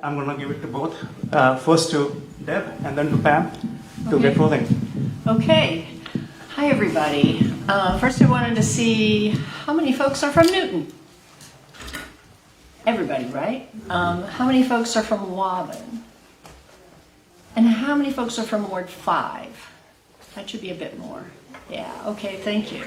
I'm going to give it to both. First to Deb and then to Pam to get rolling. Okay. Hi, everybody. First, I wanted to see how many folks are from Newton. Everybody, right? How many folks are from Waban? And how many folks are from Ward 5? That should be a bit more. Yeah, okay, thank you.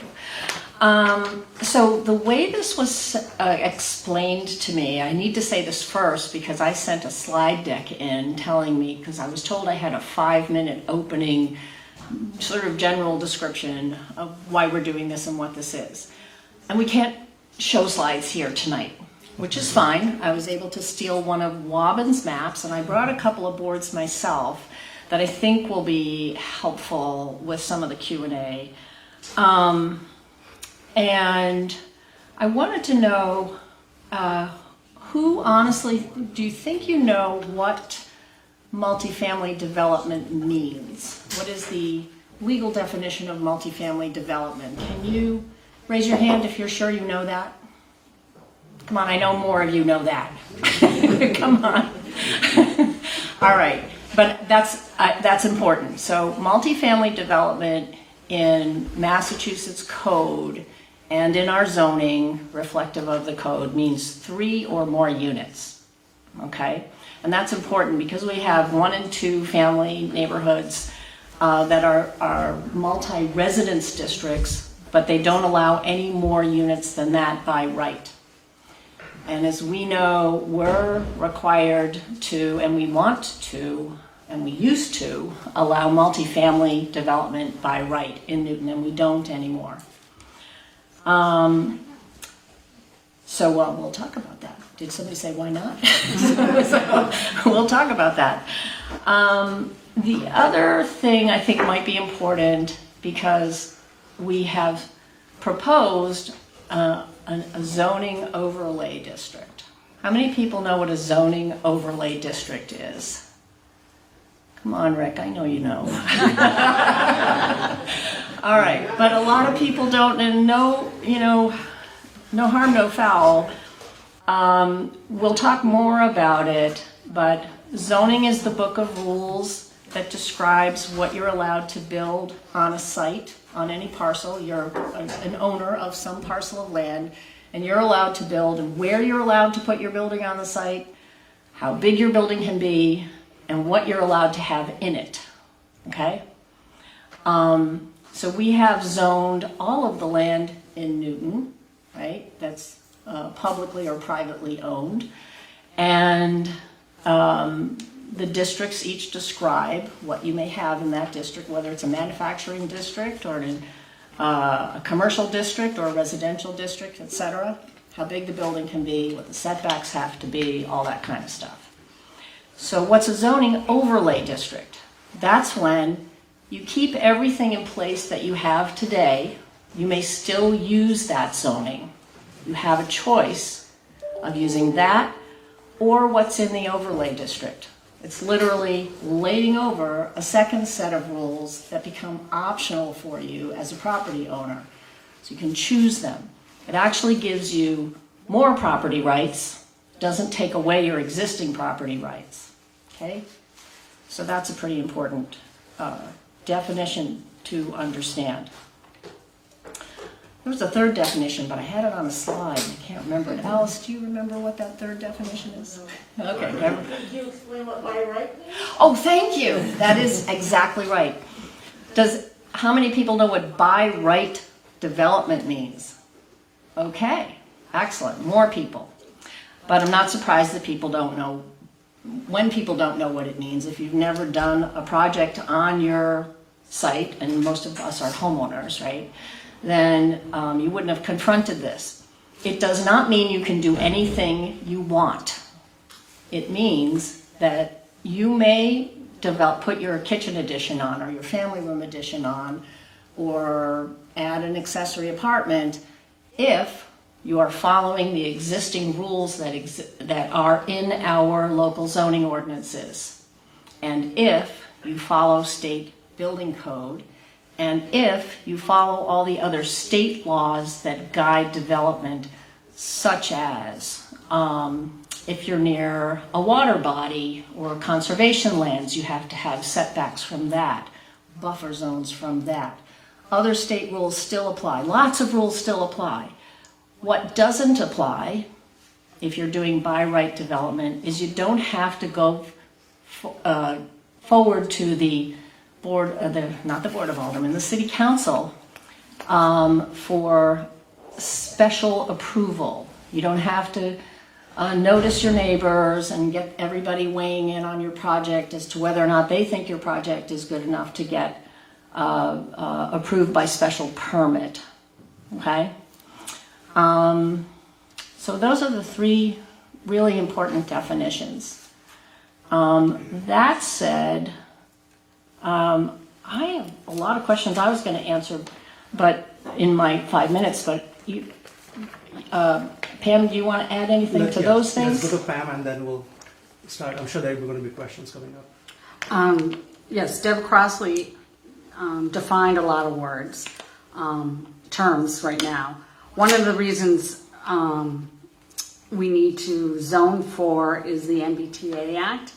So the way this was explained to me, I need to say this first because I sent a slide deck in telling me, because I was told I had a 5-minute opening sort of general description of why we're doing this and what this is. And we can't show slides here tonight, which is fine. I was able to steal one of Waban's maps, and I brought a couple of boards myself that I think will be helpful with some of the Q&A. And I wanted to know, who honestly, do you think you know what multifamily development means? What is the legal definition of multifamily development? Can you raise your hand if you're sure you know that? Come on, I know more of you know that. Come on. All right, but that's important. So multifamily development in Massachusetts code and in our zoning, reflective of the code, means 3 or more units, okay? And that's important because we have 1 and 2 family neighborhoods that are multi-residence districts, but they don't allow any more units than that by right. And as we know, we're required to, and we want to, and we used to allow multifamily development by right in Newton, and we don't anymore. So we'll talk about that. Did somebody say why not? So we'll talk about that. The other thing I think might be important, because we have proposed a zoning overlay district. How many people know what a zoning overlay district is? Come on, Rick, I know you know. All right, but a lot of people don't, and no harm, no foul. We'll talk more about it, but zoning is the book of rules that describes what you're allowed to build on a site, on any parcel. You're an owner of some parcel of land, and you're allowed to build, and where you're allowed to put your building on the site, how big your building can be, and what you're allowed to have in it, okay? So we have zoned all of the land in Newton, right? That's publicly or privately owned. And the districts each describe what you may have in that district, whether it's a manufacturing district or a commercial district or a residential district, etc. How big the building can be, what the setbacks have to be, all that kind of stuff. So what's a zoning overlay district? That's when you keep everything in place that you have today. You may still use that zoning. You have a choice of using that or what's in the overlay district. It's literally laying over a second set of rules that become optional for you as a property owner. So you can choose them. It actually gives you more property rights, doesn't take away your existing property rights. Okay? So that's a pretty important definition to understand. There was a third definition, but I had it on a slide. I can't remember it. Alice, do you remember what that third definition is? Okay. Could you explain what by right means? Oh, thank you. That is exactly right. How many people know what by right development means? Okay, excellent. More people. But I'm not surprised that people don't know. When people don't know what it means, if you've never done a project on your site, and most of us are homeowners, right? Then you wouldn't have confronted this. It does not mean you can do anything you want. It means that you may put your kitchen addition on or your family room addition on or add an accessory apartment if you are following the existing rules that are in our local zoning ordinances, and if you follow state building code, and if you follow all the other state laws that guide development, such as if you're near a water body or conservation lands, you have to have setbacks from that, buffer zones from that. Other state rules still apply. Lots of rules still apply. What doesn't apply, if you're doing by right development, is you don't have to go forward to the board, not the Board of Aldermen, the City Council for special approval. You don't have to notice your neighbors and get everybody weighing in on your project as to whether or not they think your project is good enough to get approved by special permit. Okay? So those are the three really important definitions. That said, I have a lot of questions I was going to answer, but in my 5 minutes. But you, Pam, do you want to add anything to those things? Let's go to Pam, and then we'll start. I'm sure there are going to be questions coming up. Yes, Deb Crossley defined a lot of words, terms right now. One of the reasons we need to zone for is the MBTA Act,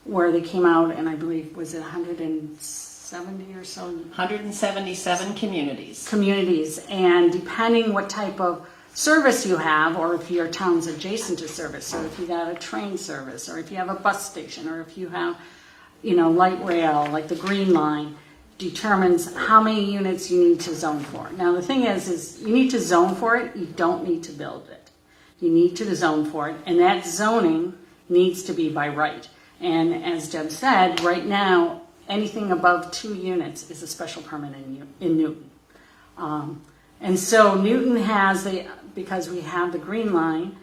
where they came out, and I believe, was it 170 or so? 177 Communities, and depending what type of service you have, or if your town's adjacent to service, so if you got a train service, or if you have a bus station, or if you have, light rail, like the Green Line, determines how many units you need to zone for. Now the thing is you need to zone for it, you don't need to build it. You need to zone for it, and that zoning needs to be by right. And as Deb said, right now, anything above 2 units is a special permit in Newton. And so Newton has because we have the Green Line,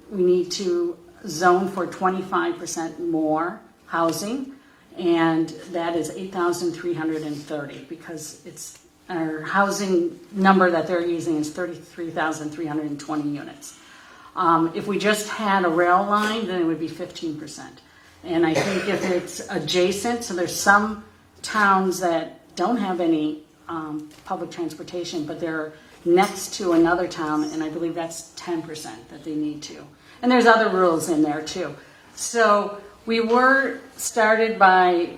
we need to zone for 25% more housing, and that is 8,330, because it's our housing number that they're using is 33,320 units. If we just had a rail line, then it would be 15%. And I think if it's adjacent, so there's some towns that don't have any public transportation, but they're next to another town, and I believe that's 10% that they need to. And there's other rules in there too. So we were started by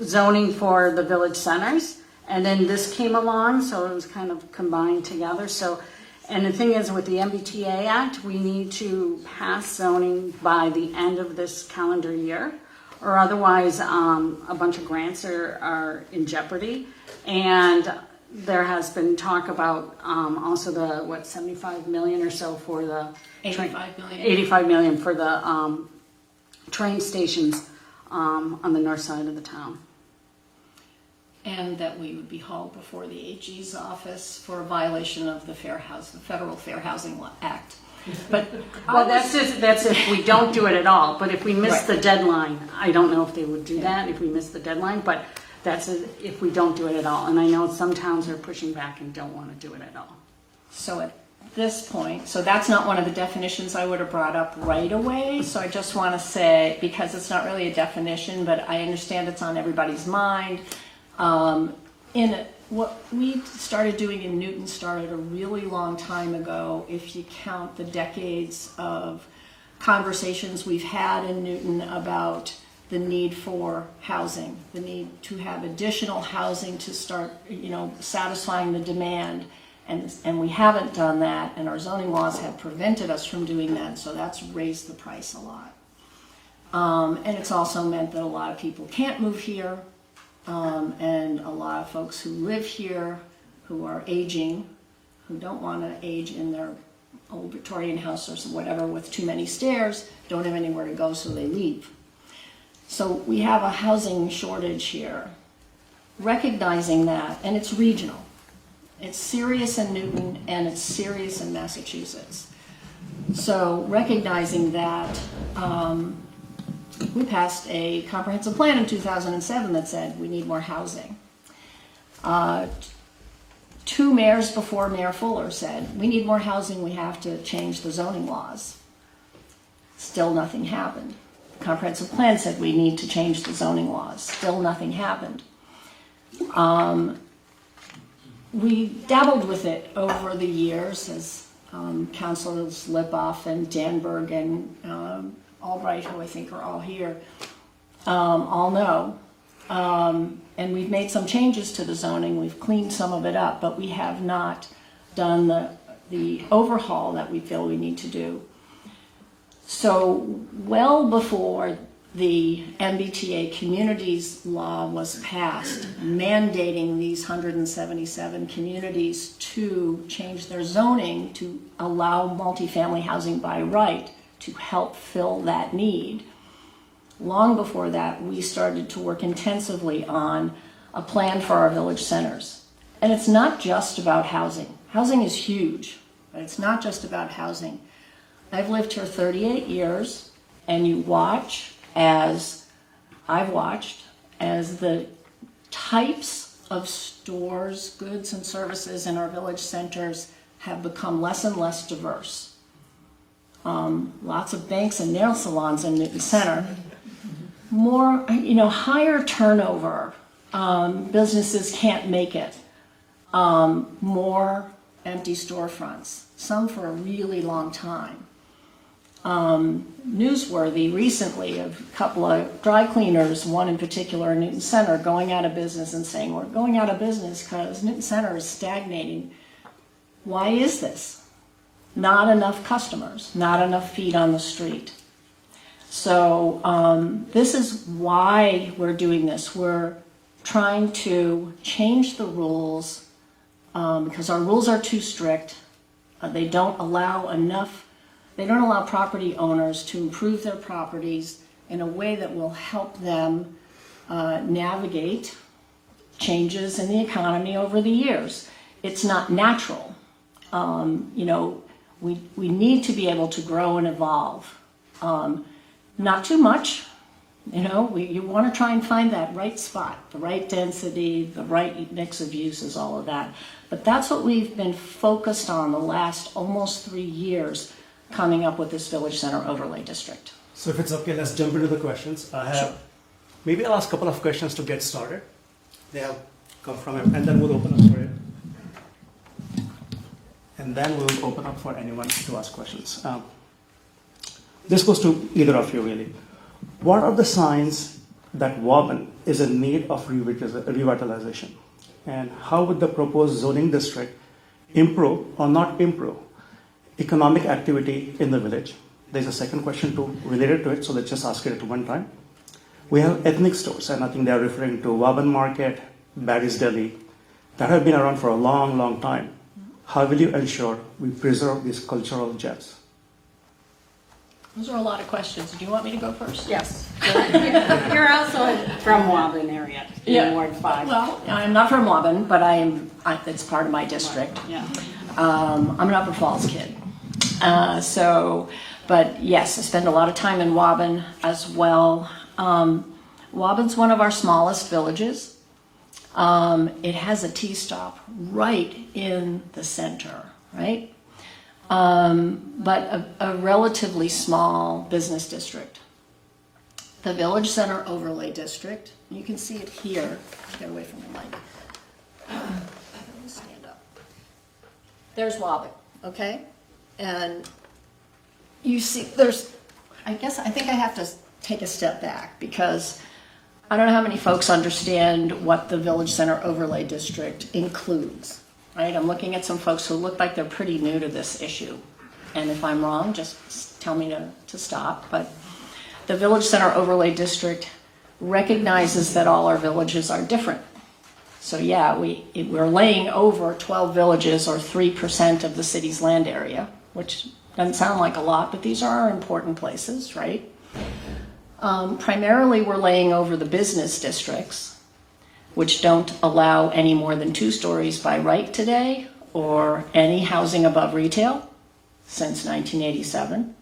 zoning for the village centers, and then this came along, so it was kind of combined together. So, and the thing is, with the MBTA Act, we need to pass zoning by the end of this calendar year, or otherwise a bunch of grants are in jeopardy. And there has been talk about also the 75 million or so for the 85 million. 85 million for the train stations on the north side of the town. And that we would be hauled before the AG's office for a violation of the Federal Fair Housing Act. But Well, that's if we don't do it at all. But if we miss Right. the deadline, I don't know if they would do that if we miss the deadline. But that's if we don't do it at all. And I know some towns are pushing back and don't want to do it at all. so at this point, so that's not one of the definitions I would have brought up right away. So I just want to say, because it's not really a definition, but I understand it's on everybody's mind. What we started doing in Newton started a really long time ago, if you count the decades of conversations we've had in Newton about the need for housing, the need to have additional housing to start, satisfying the demand. And we haven't done that, and our zoning laws have prevented us from doing that, so that's raised the price a lot. And it's also meant that a lot of people can't move here. And a lot of folks who live here, who are aging, who don't want to age in their old Victorian house or whatever with too many stairs, don't have anywhere to go, so they leave. So we have a housing shortage here. Recognizing that, and it's regional. It's serious in Newton, and it's serious in Massachusetts. So recognizing that, we passed a comprehensive plan in 2007 that said we need more housing. 2 mayors before Mayor Fuller said, we need more housing, we have to change the zoning laws. Still nothing happened. The comprehensive plan said we need to change the zoning laws. Still nothing happened. We dabbled with it over the years, as Councilors Lipoff and Danberg and Wright, who I think are all here, all know. And we've made some changes to the zoning. We've cleaned some of it up, but we have not done the overhaul that we feel we need to do. So well before the MBTA communities law was passed, mandating these 177 communities to change their zoning to allow multifamily housing by right to help fill that need. Long before that, we started to work intensively on a plan for our village centers. And it's not just about housing. Housing is huge, but it's not just about housing. I've lived here 38 years, and you watch I've watched as the types of stores, goods, and services in our village centers have become less and less diverse. Lots of banks and nail salons in Newton Center. More, higher turnover. Businesses can't make it. More empty storefronts, some for a really long time. Newsworthy recently of a couple of dry cleaners, one in particular in Newton Center, going out of business and saying, we're going out of business because Newton Center is stagnating. Why is this? Not enough customers, not enough feet on the street. So this is why we're doing this. We're trying to change the rules because our rules are too strict. They don't allow property owners to improve their properties in a way that will help them navigate changes in the economy over the years. It's not natural. We need to be able to grow and evolve. Not too much. You want to try and find that right spot, the right density, the right mix of uses, all of that. But that's what we've been focused on the last almost 3 years, coming up with this Village Center Overlay District. So if it's okay, let's jump into the questions. Maybe I'll ask a couple of questions to get started. They have come from him, and then we'll open up for it. And then we'll open up for anyone to ask questions. This goes to either of you, really. What are the signs that Waban is in need of revitalization? And how would the proposed zoning district improve or not improve economic activity in the village? There's a second question related to it, so let's just ask it at one time. We have ethnic stores, and I think they're referring to Waban Market, Barry's Deli, that have been around for a long, long time. How will you ensure we preserve these cultural gems? Those are a lot of questions. Do you want me to go first? Yes. You're also from Waban area, in Ward 5. Well, I'm not from Waban, but it's part of my district. Yeah. I'm an Upper Falls kid. But yes, I spend a lot of time in Waban as well. Waban's one of our smallest villages. It has a T-stop right in the center, right? But a relatively small business district. The Village Center Overlay District, you can see it here. Get away from the mic. Stand up. There's Waban, okay? And you see, I think I have to take a step back because I don't know how many folks understand what the Village Center Overlay District includes. Right? I'm looking at some folks who look like they're pretty new to this issue. And if I'm wrong, just tell me to stop. But the Village Center Overlay District recognizes that all our villages are different. So yeah, we're laying over 12 villages or 3% of the city's land area, which doesn't sound like a lot, but these are important places, right? Primarily, we're laying over the business districts, which don't allow any more than 2 stories by right today, or any housing above retail since 1987,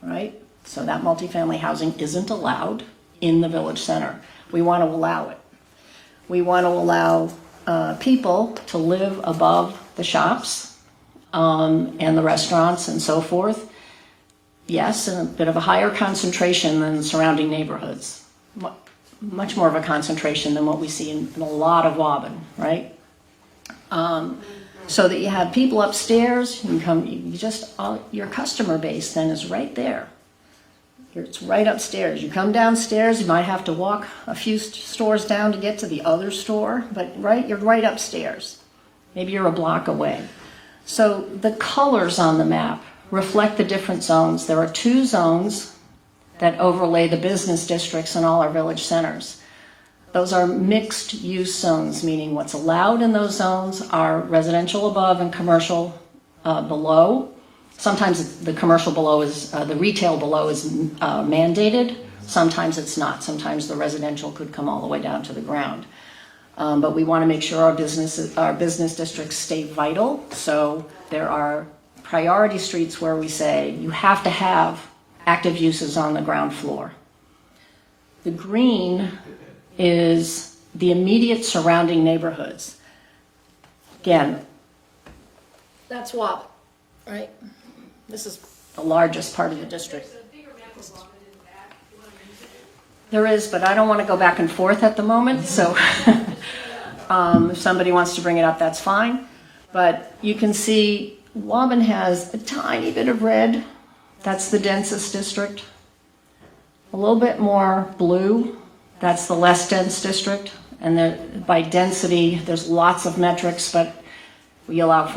right? So that multifamily housing isn't allowed in the village center. We want to allow it. We want to allow people to live above the shops and the restaurants and so forth. Yes, and a bit of a higher concentration than surrounding neighborhoods. Much more of a concentration than what we see in a lot of Waban, right? so that you have people upstairs. You can come. Your customer base then is right there. It's right upstairs. You come downstairs. You might have to walk a few stores down to get to the other store, but you're right upstairs. Maybe you're a block away. So the colors on the map reflect the different zones. There are 2 zones that overlay the business districts in all our village centers. Those are mixed use zones, meaning what's allowed in those zones are residential above and commercial below. Sometimes the commercial below is, the retail below is mandated. Sometimes it's not. Sometimes the residential could come all the way down to the ground. But we want to make sure our business districts stay vital. So there are priority streets where we say you have to have active uses on the ground floor. The green is the immediate surrounding neighborhoods. Again, that's Waban, right? This is the largest part of the district. There is, but I don't want to go back and forth at the moment, so if somebody wants to bring it up, that's fine. But you can see Waban has a tiny bit of red. That's the densest district. A little bit more blue. That's the less dense district. And by density, there's lots of metrics, but we allow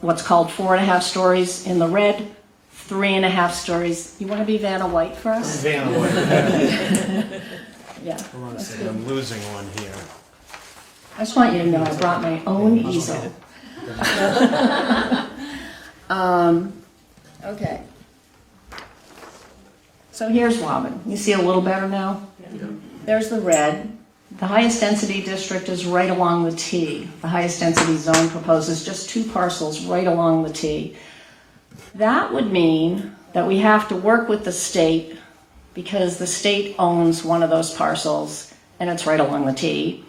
what's called 4.5 stories in the red, 3.5 stories. You want to be Vanna White for us? Vanna White. Yeah. Hold on a second, I'm losing one here. I just want you to know I brought my own easel. Okay. So here's Waban. You see a little better now? There's the red. The highest density district is right along the T. The highest density zone proposes just 2 parcels right along the T. That would mean that we have to work with the state because the state owns one of those parcels and it's right along the T.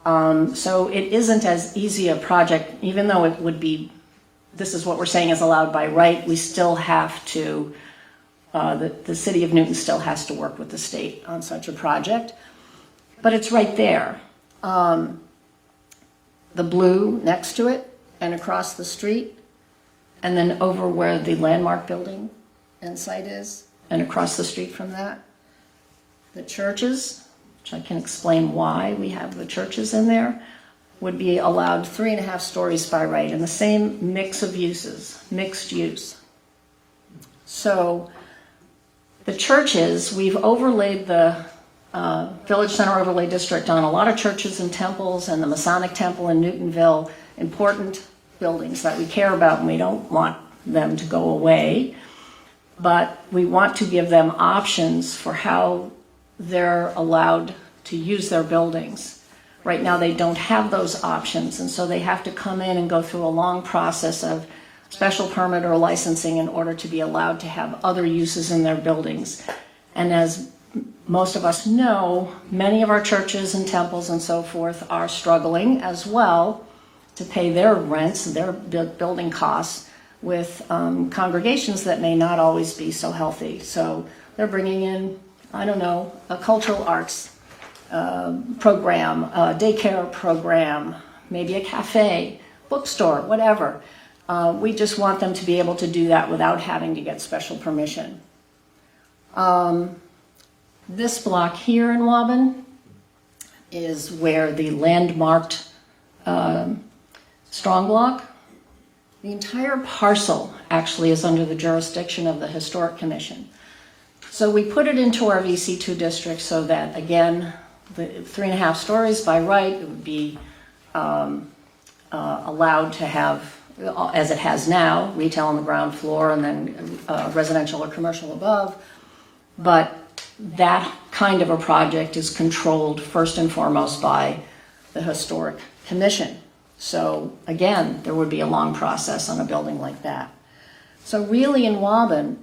So it isn't as easy a project, even though it would be, this is what we're saying is allowed by right, we still have to, the city of Newton still has to work with the state on such a project. But it's right there. The blue next to it and across the street, and then over where the landmark building and site is, and across the street from that, the churches, which I can explain why we have the churches in there, would be allowed 3.5 stories by right, and the same mix of uses, mixed use. So the churches, we've overlaid the Village Center Overlay District on a lot of churches and temples and the Masonic Temple in Newtonville, important buildings that we care about and we don't want them to go away. But we want to give them options for how they're allowed to use their buildings. Right now they don't have those options, and so they have to come in and go through a long process of special permit or licensing in order to be allowed to have other uses in their buildings. And as most of us know, many of our churches and temples and so forth are struggling as well to pay their rents, their building costs, with congregations that may not always be so healthy. So they're bringing in, I don't know, a cultural arts program, a daycare program, maybe a cafe, bookstore, whatever. We just want them to be able to do that without having to get special permission. This block here in Waban is where the landmarked strong block, the entire parcel actually is under the jurisdiction of the Historic Commission. So we put it into our VC2 district so that, again, the 3.5 stories by right, it would be allowed to have, as it has now, retail on the ground floor and then residential or commercial above. But that kind of a project is controlled first and foremost by the Historic Commission. So again, there would be a long process on a building like that. So really in Waban,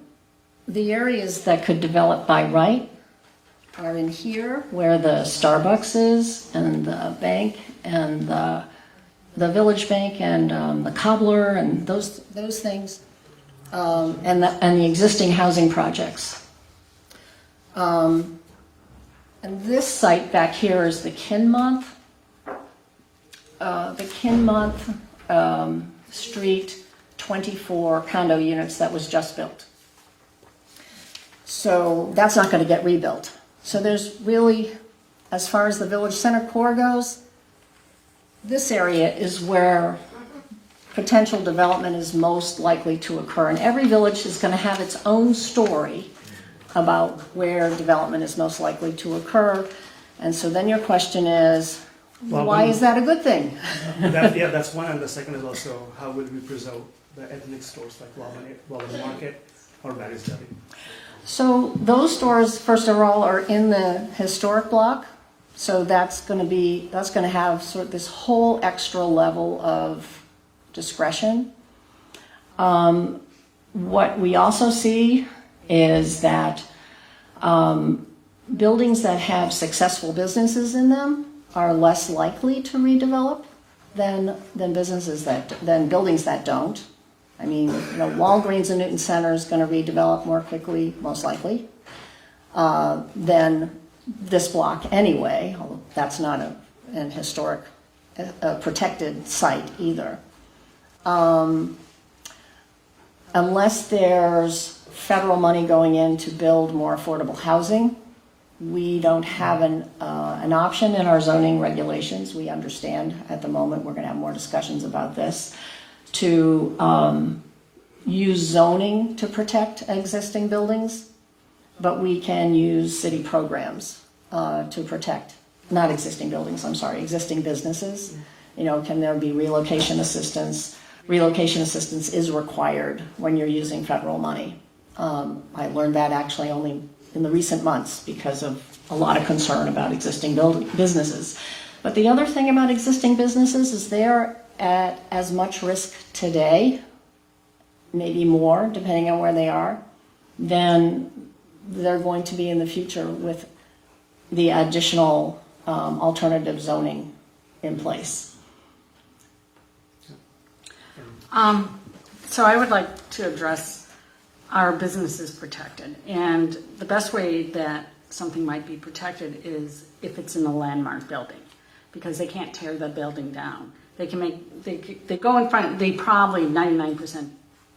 the areas that could develop by right are in here where the Starbucks is and the bank and the village bank and the cobbler and those things, and the existing housing projects. And this site back here is the Kinmonth. The Kinmonth street, 24 condo units that was just built. So that's not going to get rebuilt. So there's really, as far as the village center core goes, this area is where potential development is most likely to occur. And every village is going to have its own story about where development is most likely to occur. And so then your question is, Well, why is that a good thing? That's one, and the second is also how will we preserve the ethnic stores like Waban Market or Barry's Deli? So those stores, first of all, are in the historic block. So that's going to have sort of this whole extra level of discretion. What we also see is that buildings that have successful businesses in them are less likely to redevelop than buildings that don't. I mean, Walgreens in Newton Center is going to redevelop more quickly, most likely, than this block anyway. Although that's not an historic, protected site either. Unless there's federal money going in to build more affordable housing, we don't have an option in our zoning regulations. We understand at the moment, we're going to have more discussions about this, to use zoning to protect existing buildings, but we can use city programs to protect, not existing buildings, I'm sorry, existing businesses. Can there be relocation assistance? Relocation assistance is required when you're using federal money. I learned that actually only in the recent months because of a lot of concern about existing businesses. But the other thing about existing businesses is they're at as much risk today, maybe more depending on where they are, than they're going to be in the future with the additional alternative zoning in place. So I would like to address our businesses protected. And the best way that something might be protected is if it's in a landmark building, because they can't tear the building down. They go in front, they probably 99%,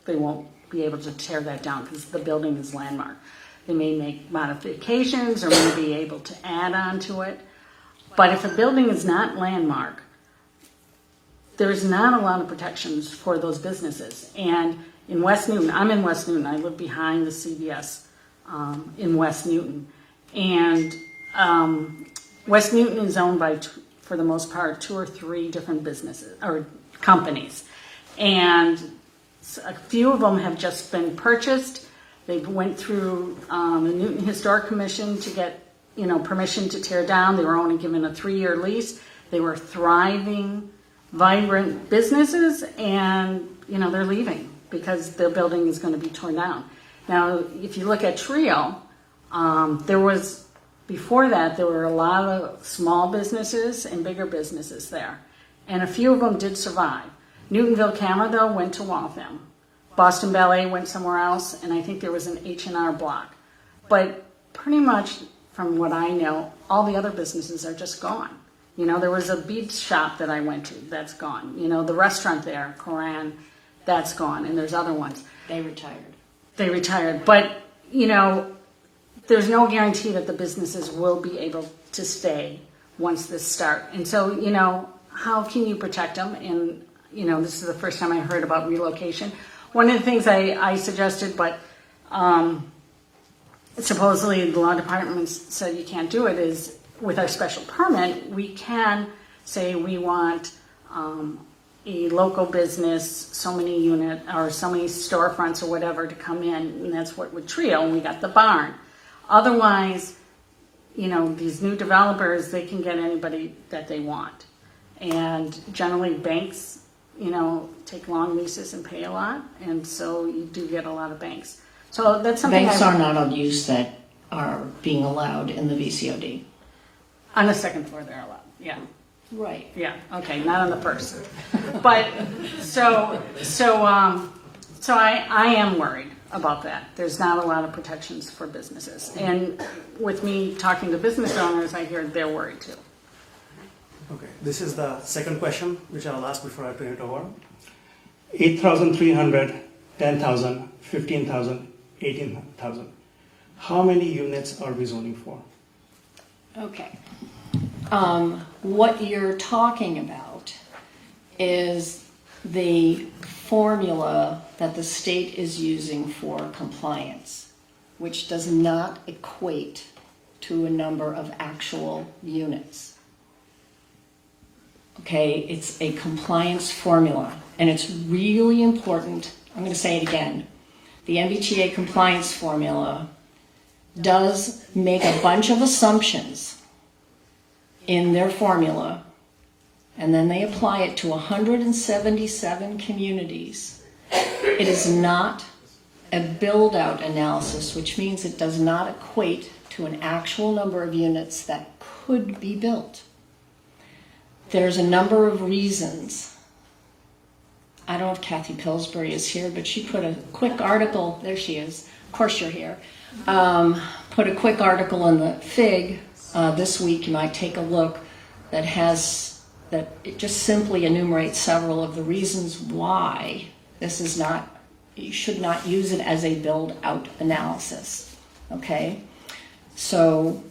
they won't be able to tear that down because the building is landmark. They may make modifications or may be able to add on to it. But if a building is not landmark, there's not a lot of protections for those businesses. And in West Newton, I'm in West Newton, I live behind the CVS in West Newton. And West Newton is owned by, for the most part, 2 or 3 different businesses or companies. And a few of them have just been purchased. They went through the Newton Historic Commission to get permission to tear down. They were only given a 3-year lease. They were thriving, vibrant businesses, and they're leaving because their building is going to be torn down. Now, if you look at Trio, before that, there were a lot of small businesses and bigger businesses there. And a few of them did survive. Newtonville Camera, though, went to Waltham. Boston Ballet went somewhere else, and I think there was an H&R Block. But pretty much, from what I know, all the other businesses are just gone. There was a beads shop that I went to, that's gone. The restaurant there, Koran, that's gone, and there's other ones. They retired. But, there's no guarantee that the businesses will be able to stay once this starts. And so, how can you protect them? And, this is the first time I heard about relocation. One of the things I suggested, but supposedly the law department said you can't do it, is with our special permit, we can say we want a local business, so many unit or so many storefronts or whatever to come in, and that's what with Trio, and we got the barn. Otherwise, these new developers, they can get anybody that they want. And generally banks, take long leases and pay a lot, and so you do get a lot of banks. So that's something Banks are not on use that are being allowed in the VCOD. On the second floor they're allowed, yeah. Right. Yeah, okay, not on the first. But, so I am worried about that. There's not a lot of protections for businesses. And with me talking to business owners, I hear they're worried too. Okay, this is the second question, which I'll ask before I turn it over. 8,300, 10,000, 15,000, 18,000. How many units are we zoning for? Okay. What you're talking about is the formula that the state is using for compliance, which does not equate to a number of actual units. Okay, it's a compliance formula, and it's really important. I'm going to say it again. The MBTA compliance formula does make a bunch of assumptions in their formula, and then they apply it to 177 communities. It is not a build-out analysis, which means it does not equate to an actual number of units that could be built. There's a number of reasons. I don't know if Kathy Pillsbury is here, but she put a quick article, there she is, of course you're here, put a quick article in the FIG this week. You might take a look that it just simply enumerates several of the reasons why this is not, you should not use it as a build-out analysis, okay? So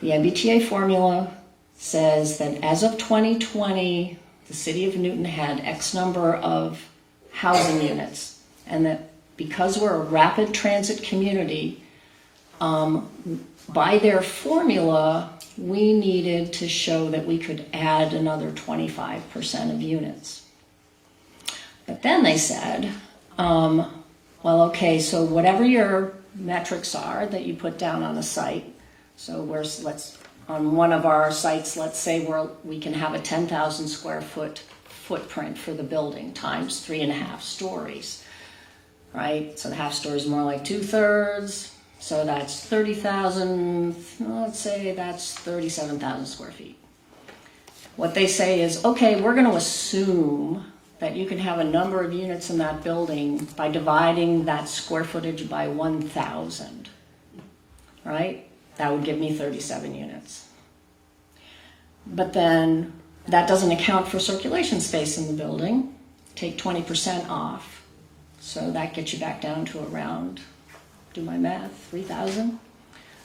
the MBTA formula says that as of 2020, the city of Newton had X number of housing units, and that because we're a rapid transit community, by their formula, we needed to show that we could add another 25% of units. But then they said, well, okay, so whatever your metrics are that you put down on the site, so on one of our sites, let's say we can have a 10,000 square foot footprint for the building times 3.5 stories, right? So the half story is more like 2/3, so that's 30,000, let's say that's 37,000 square feet. What they say is, okay, we're going to assume that you can have a number of units in that building by dividing that square footage by 1,000, right? That would give me 37 units. But then that doesn't account for circulation space in the building. Take 20% off. So that gets you back down to around, do my math, 3,000?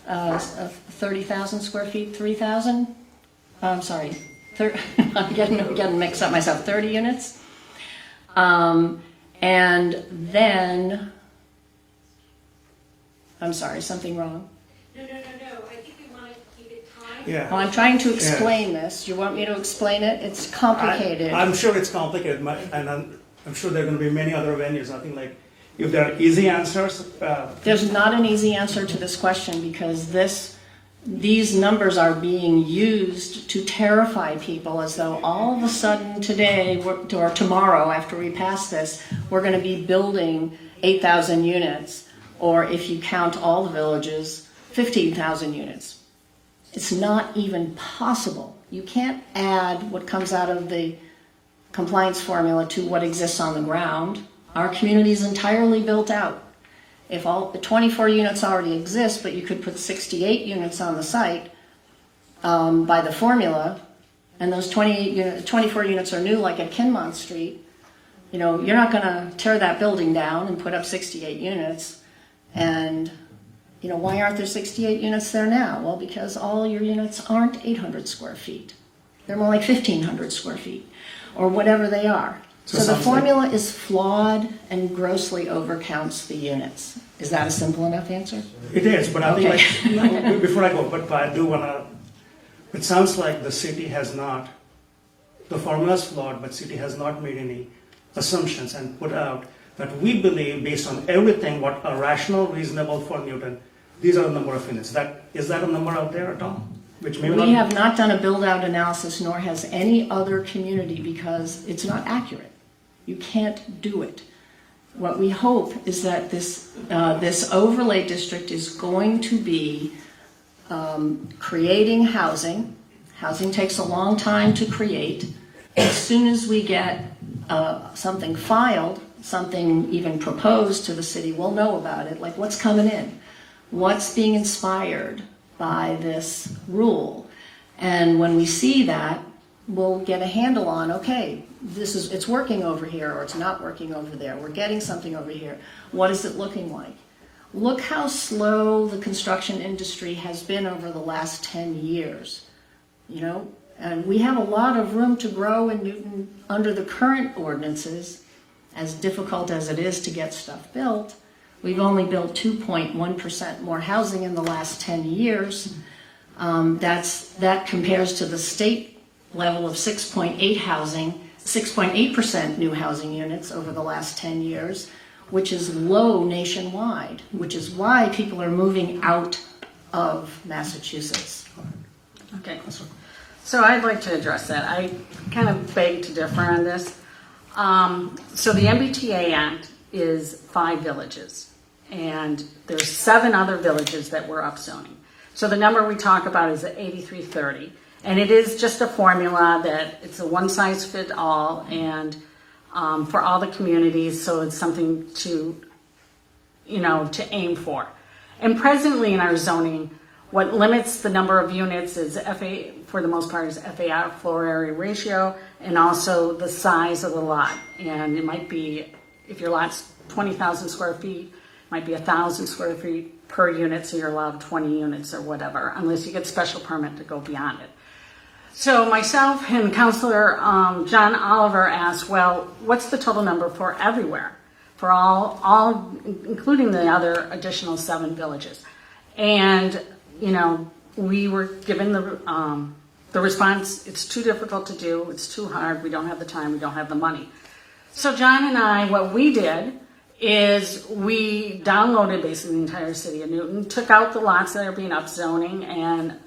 30,000 square feet, 3,000? I'm sorry, I'm getting mixed up myself, 30 units. And then, I'm sorry, something wrong? No, I think we want to keep it time. Yeah. Well, I'm trying to explain this. You want me to explain it? It's complicated. I'm sure it's complicated, and I'm sure there are going to be many other venues. I think if there are easy answers. There's not an easy answer to this question because these numbers are being used to terrify people as though all of a sudden today or tomorrow after we pass this, we're going to be building 8,000 units, or if you count all the villages, 15,000 units. It's not even possible. You can't add what comes out of the compliance formula to what exists on the ground. Our community is entirely built out. If all the 24 units already exist, but you could put 68 units on the site by the formula, and those 24 units are new, like at Kinmont Street, you're not going to tear that building down and put up 68 units. And why aren't there 68 units there now? Well, because all your units aren't 800 square feet. They're more like 1,500 square feet, or whatever they are. So the formula is flawed and grossly overcounts the units. Is that a simple enough answer? It is, but I think before I go, but I do want to, it sounds like the city has not, the formula is flawed, but city has not made any assumptions and put out that we believe based on everything what are rational, reasonable for Newton, these are the number of units. Is that a number out there at all? We have not done a build-out analysis, nor has any other community, because it's not accurate. You can't do it. What we hope is that this overlay district is going to be creating housing. Housing takes a long time to create. As soon as we get something filed, something even proposed to the city, we'll know about it, like what's coming in, what's being inspired by this rule. And when we see that, we'll get a handle on, okay, it's working over here or it's not working over there. We're getting something over here. What is it looking like? Look how slow the construction industry has been over the last 10 years, you know? And we have a lot of room to grow in Newton under the current ordinances, as difficult as it is to get stuff built. We've only built 2.1% more housing in the last 10 years. That compares to the state level of 6.8% new housing units over the last 10 years, which is low nationwide, which is why people are moving out of Massachusetts. Okay. So I'd like to address that. I kind of beg to differ on this. So the MBTA Act is 5 villages, and there's 7 other villages that we're upzoning. So the number we talk about is 8330, and it is just a formula that it's a one-size-fits-all, and for all the communities, so it's something to, to aim for. And presently in our zoning, what limits the number of units is for the most part, is FAR, floor area ratio, and also the size of the lot. And it might be, if your lot's 20,000 square feet, it might be 1,000 square feet per unit, so you're allowed 20 units or whatever, unless you get special permit to go beyond it. So myself and Councilor John Oliver asked, well, what's the total number for everywhere, for all including the other additional 7 villages? And we were given the response, it's too difficult to do, it's too hard, we don't have the time, we don't have the money. So John and I, what we did is we downloaded basically the entire city of Newton, took out the lots that are being upzoning, and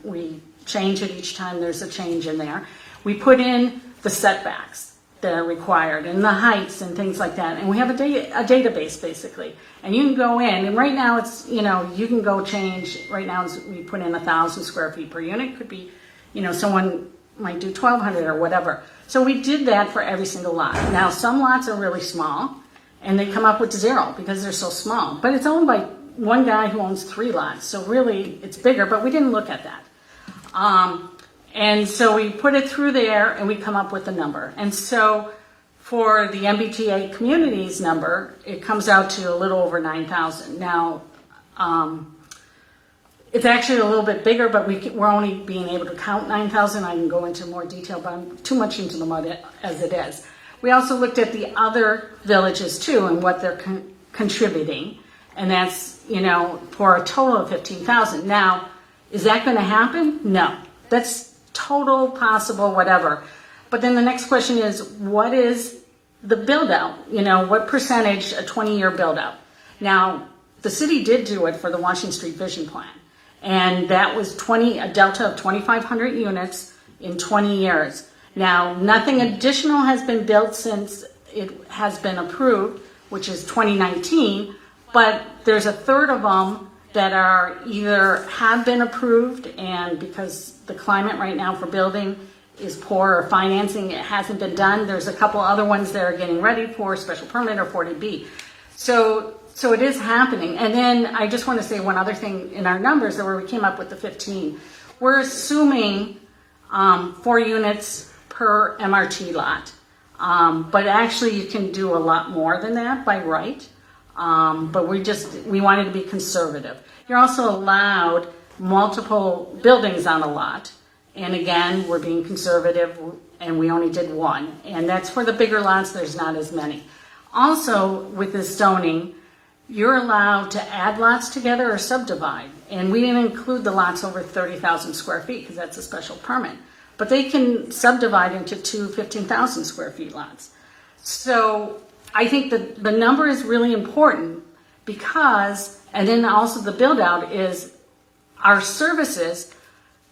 we change it each time there's a change in there. We put in the setbacks that are required and the heights and things like that. And we have a database basically. And you can go in, and right now it's, you can go change, right now we put in 1,000 square feet per unit. Could be, someone might do 1,200 or whatever. So we did that for every single lot. Now some lots are really small and they come up with 0 because they're so small. But it's owned by one guy who owns 3 lots. So really it's bigger, but we didn't look at that. And so we put it through there and we come up with a number. And so for the MBTA communities number, it comes out to a little over 9,000. Now, it's actually a little bit bigger, but we're only being able to count 9,000. I can go into more detail, but I'm too much into the mud as it is. We also looked at the other villages too and what they're contributing. And that's, for a total of 15,000. Now, is that going to happen? No. That's total, possible, whatever. But then the next question is, what is the build out? What percentage a 20-year build out? Now, the city did do it for the Washington Street Vision Plan. And that was a delta of 2,500 units in 20 years. Now, nothing additional has been built since it has been approved, which is 2019, but there's a third of them that are either have been approved, and because the climate right now for building is poor or financing, it hasn't been done. There's a couple other ones that are getting ready for special permit or 40B. So it is happening. And then I just want to say one other thing in our numbers that where we came up with the 15. We're assuming 4 units per MRT lot. But actually you can do a lot more than that by right. But we wanted to be conservative. You're also allowed multiple buildings on a lot. And again, we're being conservative and we only did 1. And that's for the bigger lots, there's not as many. Also, with this zoning, you're allowed to add lots together or subdivide. And we didn't include the lots over 30,000 square feet because that's a special permit. But they can subdivide into 2 15,000 square feet lots. So I think that the number is really important because, and then also the build out is our services.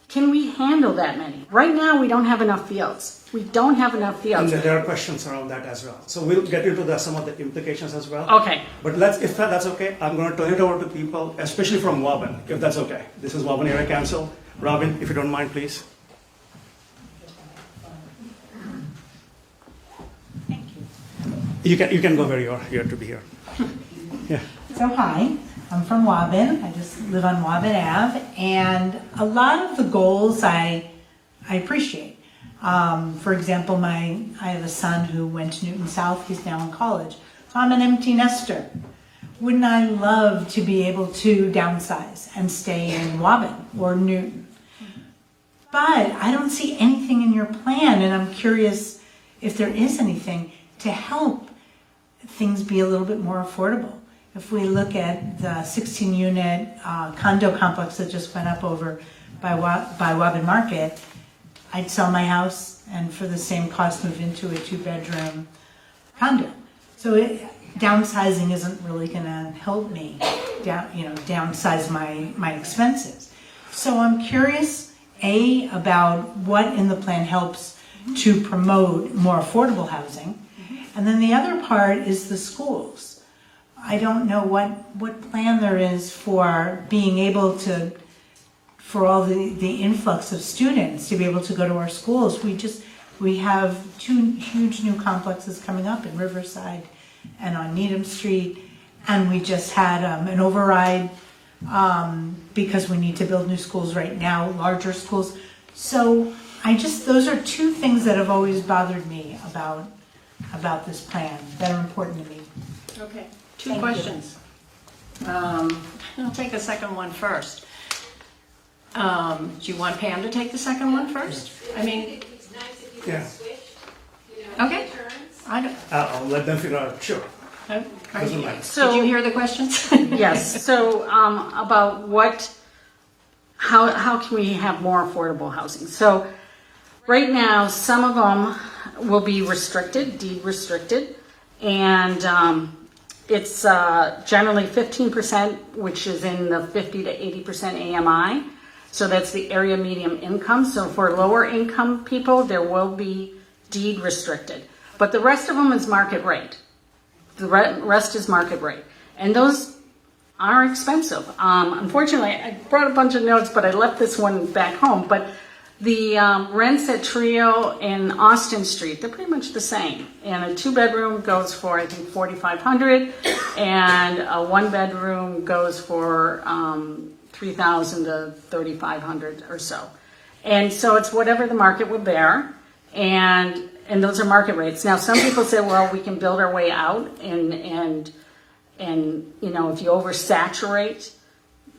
Can we handle that many? Right now, we don't have enough fields. We don't have enough fields. And there are questions around that as well. So we'll get into some of the implications as well. Okay. But if that's okay, I'm going to turn it over to people, especially from Waban, if that's okay. This is Waban Area Council. Robin, if you don't mind, please. Thank you. You can go where you are here to be here. Yeah. So hi, I'm from Waban. I just live on Waban Ave, and a lot of the goals I appreciate. For example, I have a son who went to Newton South. He's now in college, so I'm an empty nester. Wouldn't I love to be able to downsize and stay in Waban or Newton? But I don't see anything in your plan, and I'm curious if there is anything to help things be a little bit more affordable. If we look at the 16-unit condo complex that just went up over by Waban Market, I'd sell my house and for the same cost move into a 2-bedroom condo. So downsizing isn't really going to help me downsize my expenses. So I'm curious, A, about what in the plan helps to promote more affordable housing. And then the other part is the schools. I don't know what plan there is for being able to, for all the influx of students to be able to go to our schools. We have 2 huge new complexes coming up in Riverside and on Needham Street, and we just had an override because we need to build new schools right now, larger schools. So those are 2 things that have always bothered me about this plan that are important to me. Okay, 2 questions. I'll take the second one first. Do you want Pam to take the second one first? I mean, It's nice if you Yeah. can switch, okay. turns. I don't. I'll let them figure out. Sure. Doesn't matter. Did you hear the questions? Yes, so about how can we have more affordable housing? So right now, some of them will be restricted, deed restricted, and it's generally 15%, which is in the 50 to 80% AMI. So that's the area medium income. So for lower income people, there will be deed restricted. But the rest of them is market rate. The rest is market rate. And those are expensive. Unfortunately, I brought a bunch of notes, but I left this one back home. But the rents at Trio and Austin Street, they're pretty much the same. And a 2-bedroom goes for, I think, $4,500, and a 1-bedroom goes for $3,000 to $3,500 or so. And so it's whatever the market will bear, and those are market rates. Now, some people say, well, we can build our way out, and if you oversaturate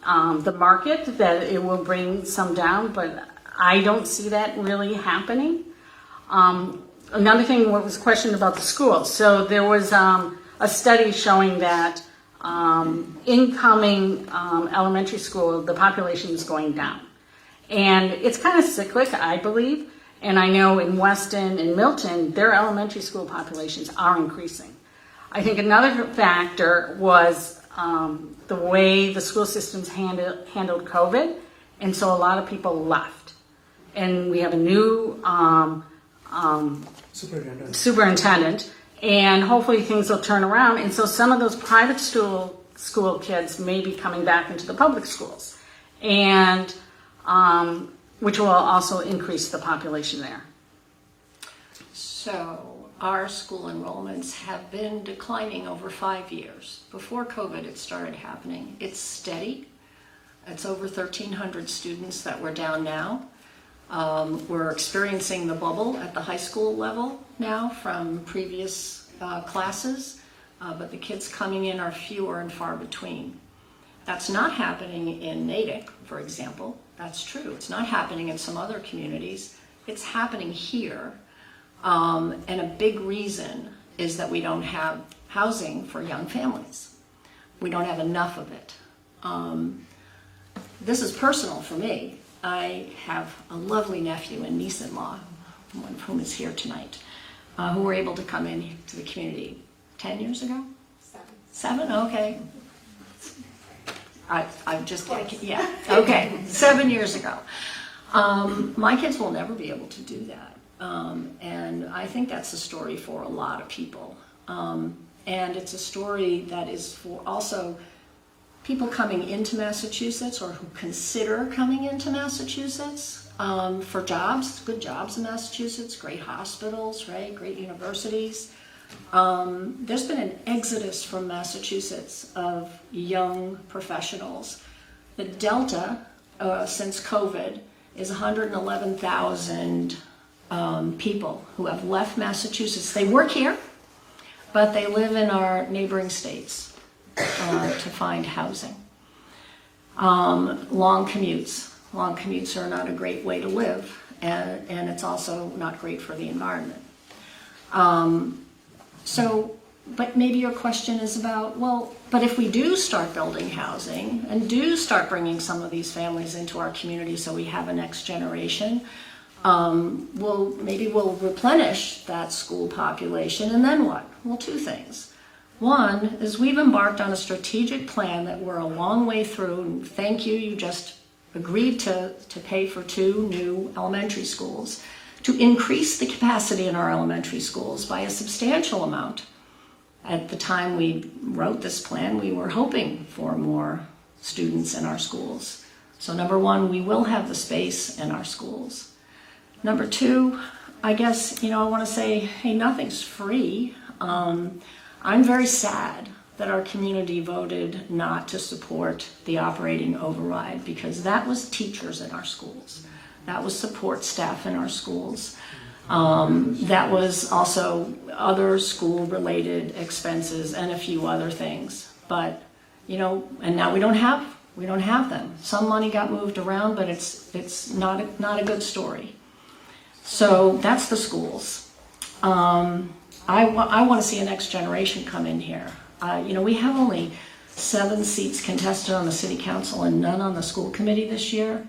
the market, that it will bring some down, but I don't see that really happening. Another thing was questioned about the schools. So there was a study showing that incoming elementary school, the population is going down. And it's kind of cyclic, I believe. And I know in Weston and Milton, their elementary school populations are increasing. I think another factor was the way the school systems handled COVID. And so a lot of people left. And we have a new superintendent, and hopefully things will turn around. And so some of those private school kids may be coming back into the public schools, and which will also increase the population there. So our school enrollments have been declining over 5 years. Before COVID, it started happening. It's steady. It's over 1,300 students that we're down now. We're experiencing the bubble at the high school level now from previous classes, but the kids coming in are fewer and far between. That's not happening in Natick, for example. That's true. It's not happening in some other communities. It's happening here. And a big reason is that we don't have housing for young families. We don't have enough of it. This is personal for me. I have a lovely nephew and niece-in-law, one of whom is here tonight, who were able to come in to the community 10 years ago? 7? Okay. I'm just like, yeah, okay, 7 years ago. My kids will never be able to do that. And I think that's a story for a lot of people. And it's a story that is for also people coming into Massachusetts or who consider coming into Massachusetts for jobs, good jobs in Massachusetts, great hospitals, right, great universities. There's been an exodus from Massachusetts of young professionals. The delta since COVID is 111,000 people who have left Massachusetts. They work here, but they live in our neighboring states to find housing. Long commutes. Long commutes are not a great way to live, and it's also not great for the environment. But maybe your question is about, well, but if we do start building housing and do start bringing some of these families into our community so we have a next generation, maybe we'll replenish that school population, and then what? Well, two things. One is we've embarked on a strategic plan that we're a long way through, and thank you, you just agreed to pay for 2 new elementary schools, to increase the capacity in our elementary schools by a substantial amount. At the time we wrote this plan, we were hoping for more students in our schools. So number one, we will have the space in our schools. Number two, I guess, I want to say, hey, nothing's free. I'm very sad that our community voted not to support the operating override, because that was teachers in our schools. That was support staff in our schools. That was also other school-related expenses and a few other things. But, and now we don't have them. Some money got moved around, but it's not a good story. So that's the schools. I want to see a next generation come in here. We have only 7 seats contested on the city council and none on the school committee this year.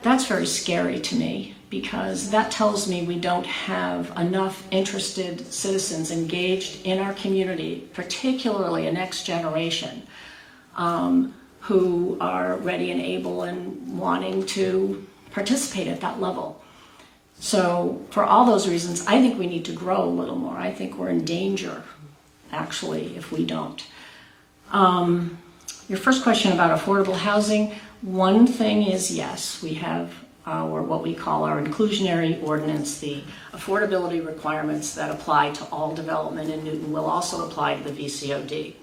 That's very scary to me, because that tells me we don't have enough interested citizens engaged in our community, particularly a next generation, who are ready and able and wanting to participate at that level. So for all those reasons, I think we need to grow a little more. I think we're in danger, actually, if we don't. Your first question about affordable housing, one thing is, yes, we have what we call our inclusionary ordinance. The affordability requirements that apply to all development in Newton will also apply to the VCOD.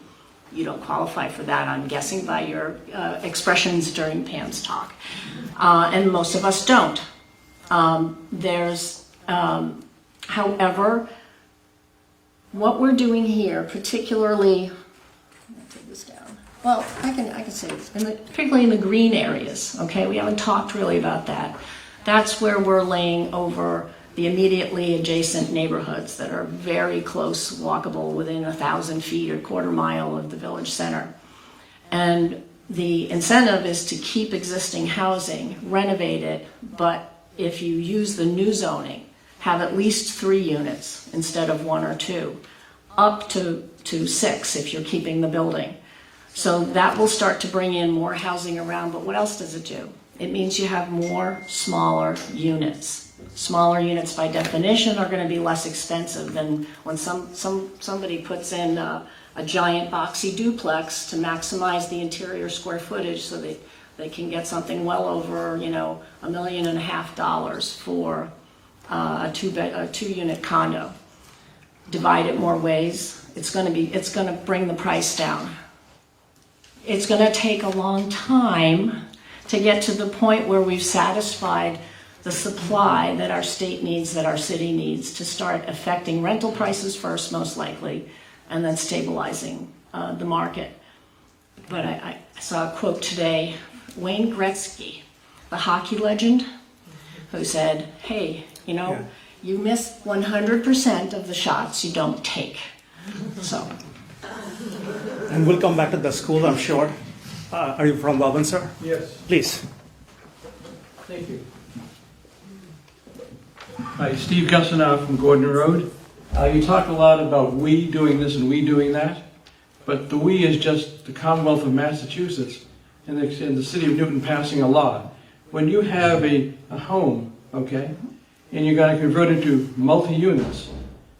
You don't qualify for that, I'm guessing, by your expressions during Pam's talk. And most of us don't. However, what we're doing here, particularly, I'm going to take this down. Well, I can say this, particularly in the green areas, okay? We haven't talked really about that. That's where we're laying over the immediately adjacent neighborhoods that are very close, walkable, within 1,000 feet or quarter mile of the village center. And the incentive is to keep existing housing, renovate it, but if you use the new zoning, have at least 3 units instead of 1 or 2, up to 6 if you're keeping the building. So that will start to bring in more housing around, but what else does it do? It means you have more smaller units. Smaller units by definition are going to be less expensive than when somebody puts in a giant boxy duplex to maximize the interior square footage so they can get something well over, $1.5 million for a 2-unit condo. Divide it more ways. It's going to bring the price down. It's going to take a long time to get to the point where we've satisfied the supply that our state needs, that our city needs, to start affecting rental prices first, most likely, and then stabilizing the market. But I saw a quote today, Wayne Gretzky, the hockey legend, who said, hey, you miss 100% of the shots you don't take. So. And we'll come back to the school, I'm sure. Are you from Waban, sir? Yes, Please. thank you. Hi, Steve Gussenow from Gordon Road. You talk a lot about we doing this and we doing that, but the we is just the Commonwealth of Massachusetts and the city of Newton passing a law. When you have a home, okay, and you're going to convert it to multi-units,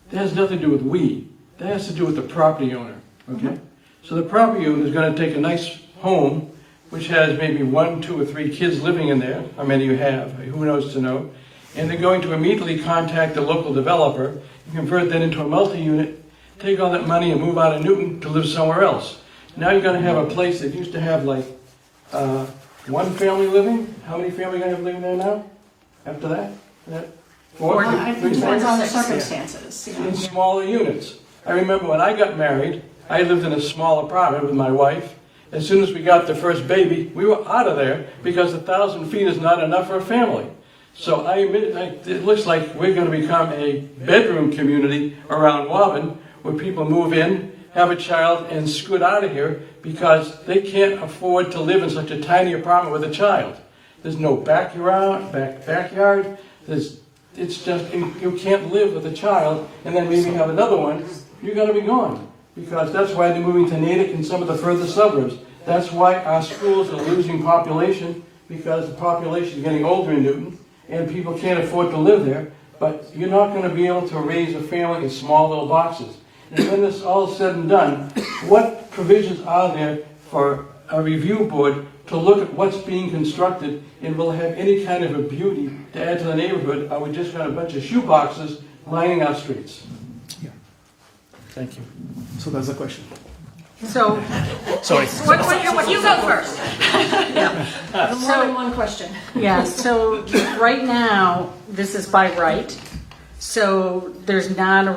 that has nothing to do with we. That has to do with the property owner, okay? So the property owner is going to take a nice home, which has maybe 1, 2, or 3 kids living in there, how many you have, who knows to know, and they're going to immediately contact the local developer and convert that into a multi-unit take all that money and move out of Newton to live somewhere else. Now you're gonna have a place that used to have like, one family living. How many family gonna have living there now? After that? Four? Well, I think it depends on the Six, yeah. circumstances. you know. In smaller units. I remember when I got married, I lived in a small apartment with my wife. As soon as we got the first baby, we were out of there because 1,000 feet is not enough for a family. So it looks like we're going to become a bedroom community around Waban where people move in, have a child, and scoot out of here because they can't afford to live in such a tiny apartment with a child. There's no backyard. It's just, you can't live with a child and then maybe have another one. You're going to be gone. Because that's why they're moving to Natick and some of the further suburbs. That's why our schools are losing population, because the population is getting older in Newton, and people can't afford to live there. But you're not going to be able to raise a family in small little boxes. And when this all is said and done, what provisions are there for a review board to look at what's being constructed and will have any kind of a beauty to add to the neighborhood? Are we just got a bunch of shoeboxes lining our streets? Thank you. So that's the question. So, Sorry. what you go first. More than one question. Yeah, so right now, this is by right. So there's not a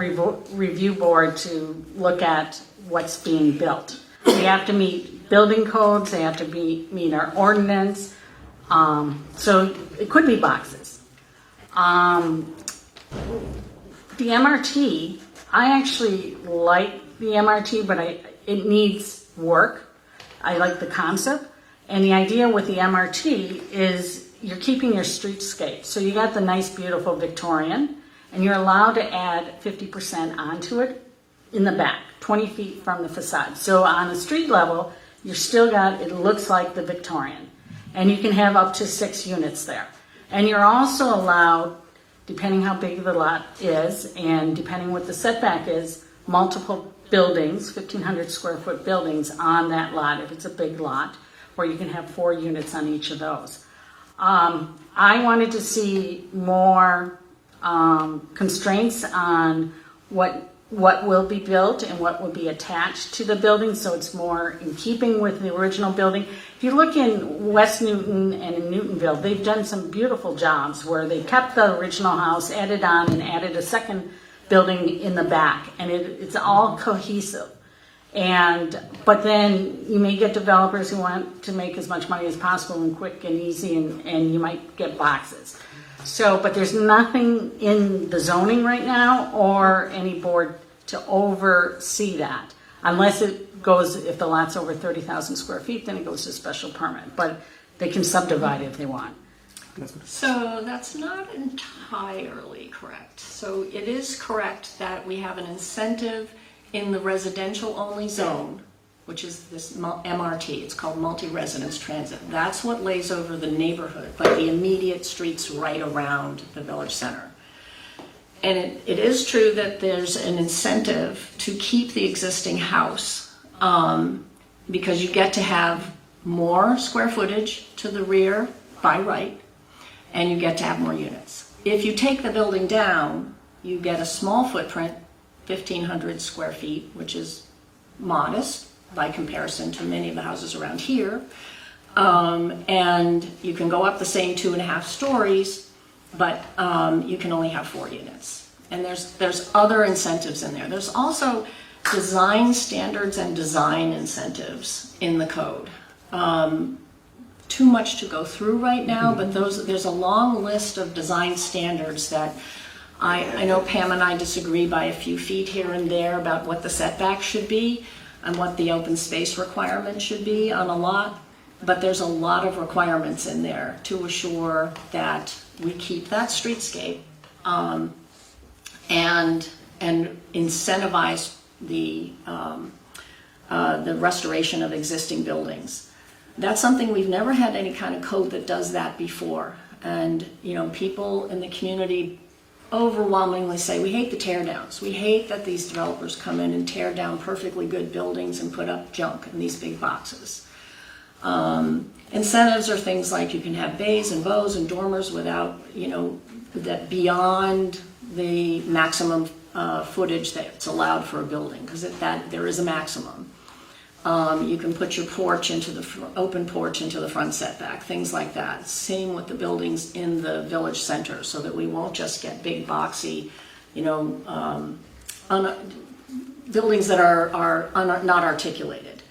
review board to look at what's being built. They have to meet building codes, they have to meet our ordinance. So it could be boxes. The MRT, I actually like the MRT, but it needs work. I like the concept. And the idea with the MRT is you're keeping your streetscape. So you got the nice, beautiful Victorian, and you're allowed to add 50% onto it in the back, 20 feet from the facade. So on a street level, you're still got, it looks like the Victorian. And you can have up to 6 units there. And you're also allowed, depending how big the lot is and depending what the setback is, multiple buildings, 1,500 square foot buildings on that lot if it's a big lot, where you can have 4 units on each of those. I wanted to see more constraints on what will be built and what will be attached to the building, so it's more in keeping with the original building. If you look in West Newton and in Newtonville, they've done some beautiful jobs where they kept the original house, added on, and added a second building in the back, and it's all cohesive. But then you may get developers who want to make as much money as possible and quick and easy, and you might get boxes. So, but there's nothing in the zoning right now or any board to oversee that. Unless it goes, if the lot's over 30,000 square feet, then it goes to special permit. But they can subdivide if they want. So that's not entirely correct. So it is correct that we have an incentive in the residential only zone, which is this MRT, it's called multi-residence transit. That's what lays over the neighborhood, like the immediate streets right around the village center. And it is true that there's an incentive to keep the existing house because you get to have more square footage to the rear by right, and you get to have more units. If you take the building down, you get a small footprint, 1,500 square feet, which is modest by comparison to many of the houses around here. And you can go up the same 2.5 stories, but you can only have 4 units. And there's other incentives in there. There's also design standards and design incentives in the code. Too much to go through right now, but there's a long list of design standards that I know Pam and I disagree by a few feet here and there about what the setback should be and what the open space requirement should be on a lot, but there's a lot of requirements in there to assure that we keep that streetscape and incentivize the restoration of existing buildings. That's something we've never had any kind of code that does that before. And people in the community overwhelmingly say, we hate the tear downs. We hate that these developers come in and tear down perfectly good buildings and put up junk in these big boxes. Incentives are things like you can have bays and bows and dormers without, that beyond the maximum footage that's allowed for a building, because there is a maximum. You can put your porch into the open porch into the front setback, things like that. Same with the buildings in the village center, so that we won't just get big boxy, buildings that are not articulated.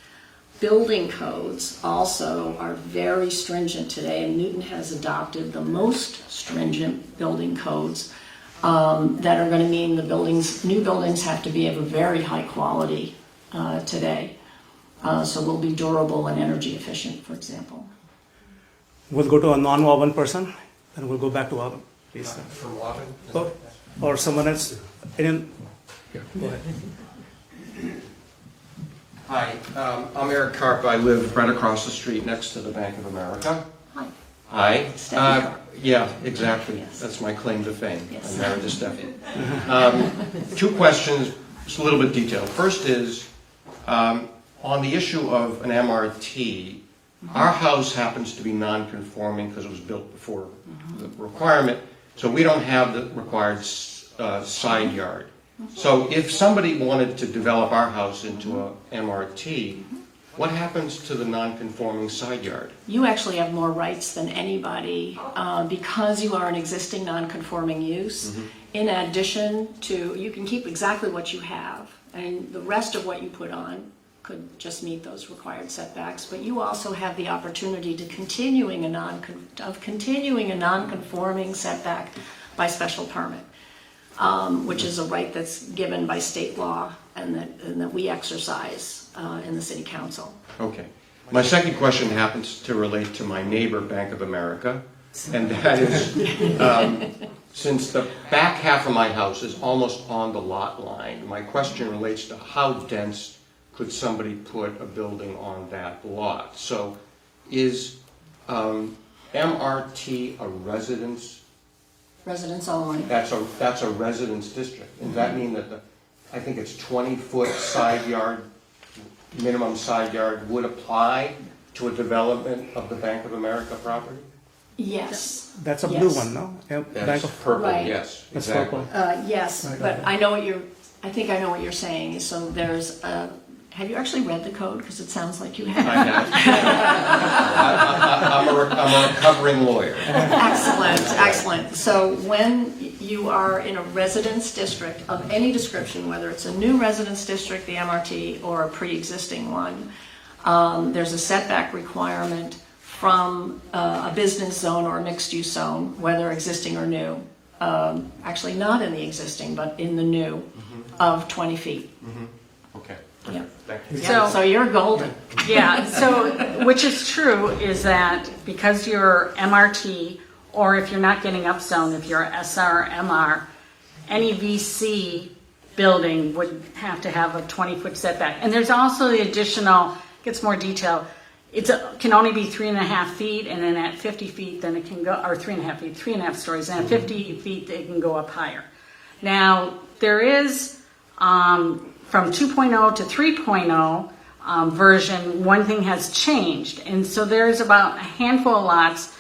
Building codes also are very stringent today, and Newton has adopted the most stringent building codes that are going to mean new buildings have to be of a very high quality today. So we'll be durable and energy efficient, for example. We'll go to a non-Waban person, and we'll go back to Waban, please. For Waban? Or someone else. Go ahead. Hi, I'm Eric Karp. I live right across the street next to the Bank of America. Hi. Hi. Steffi Karp. Yeah, exactly. Yes. That's my claim to fame. Yes. I'm married to Steffi. 2 questions, just a little bit detailed. First is, on the issue of an MRT, our house happens to be non-conforming because it was built before the requirement, so we don't have the required side yard. So if somebody wanted to develop our house into a MRT, what happens to the non-conforming side yard? You actually have more rights than anybody because you are an existing non-conforming use. In addition to, you can keep exactly what you have, and the rest of what you put on could just meet those required setbacks. But you also have the opportunity to continuing a non-conforming setback by special permit, which is a right that's given by state law and that we exercise in the city council. Okay. My second question happens to relate to my neighbor, Bank of America, and that is, since the back half of my house is almost on the lot line, my question relates to how dense could somebody put a building on that lot? So is MRT a residence? Residents only. That's a residence district. Does that mean that I think it's 20-foot side yard, minimum side yard would apply to a development of the Bank of America property? Yes. That's a Yes. blue one, no? Bank That's of purple, Right. yes, That's exactly. purple. Yes, but I think I know what you're saying. So there's have you actually read the code? Because it sounds like you have. I have. I'm a recovering lawyer. Excellent. So when you are in a residence district of any description, whether it's a new residence district, the MRT, or a pre-existing one, there's a setback requirement from a business zone or a mixed-use zone, whether existing or new. Actually, not in the existing, but in the new, of 20 feet. Okay. Yeah. Thank you. So you're golden. Yeah, so, which is true, is that because you're MRT, or if you're not getting upzoned, if you're SR, MR, any VC building would have to have a 20-foot setback. And there's also the additional, gets more detail, can only be 3.5 feet, and then at 50 feet, then it can go, or 3.5 feet, 3.5 stories, and at 50 feet, it can go up higher. Now, there is, from 2.0 to 3.0 version, one thing has changed. And so there's about a handful of lots,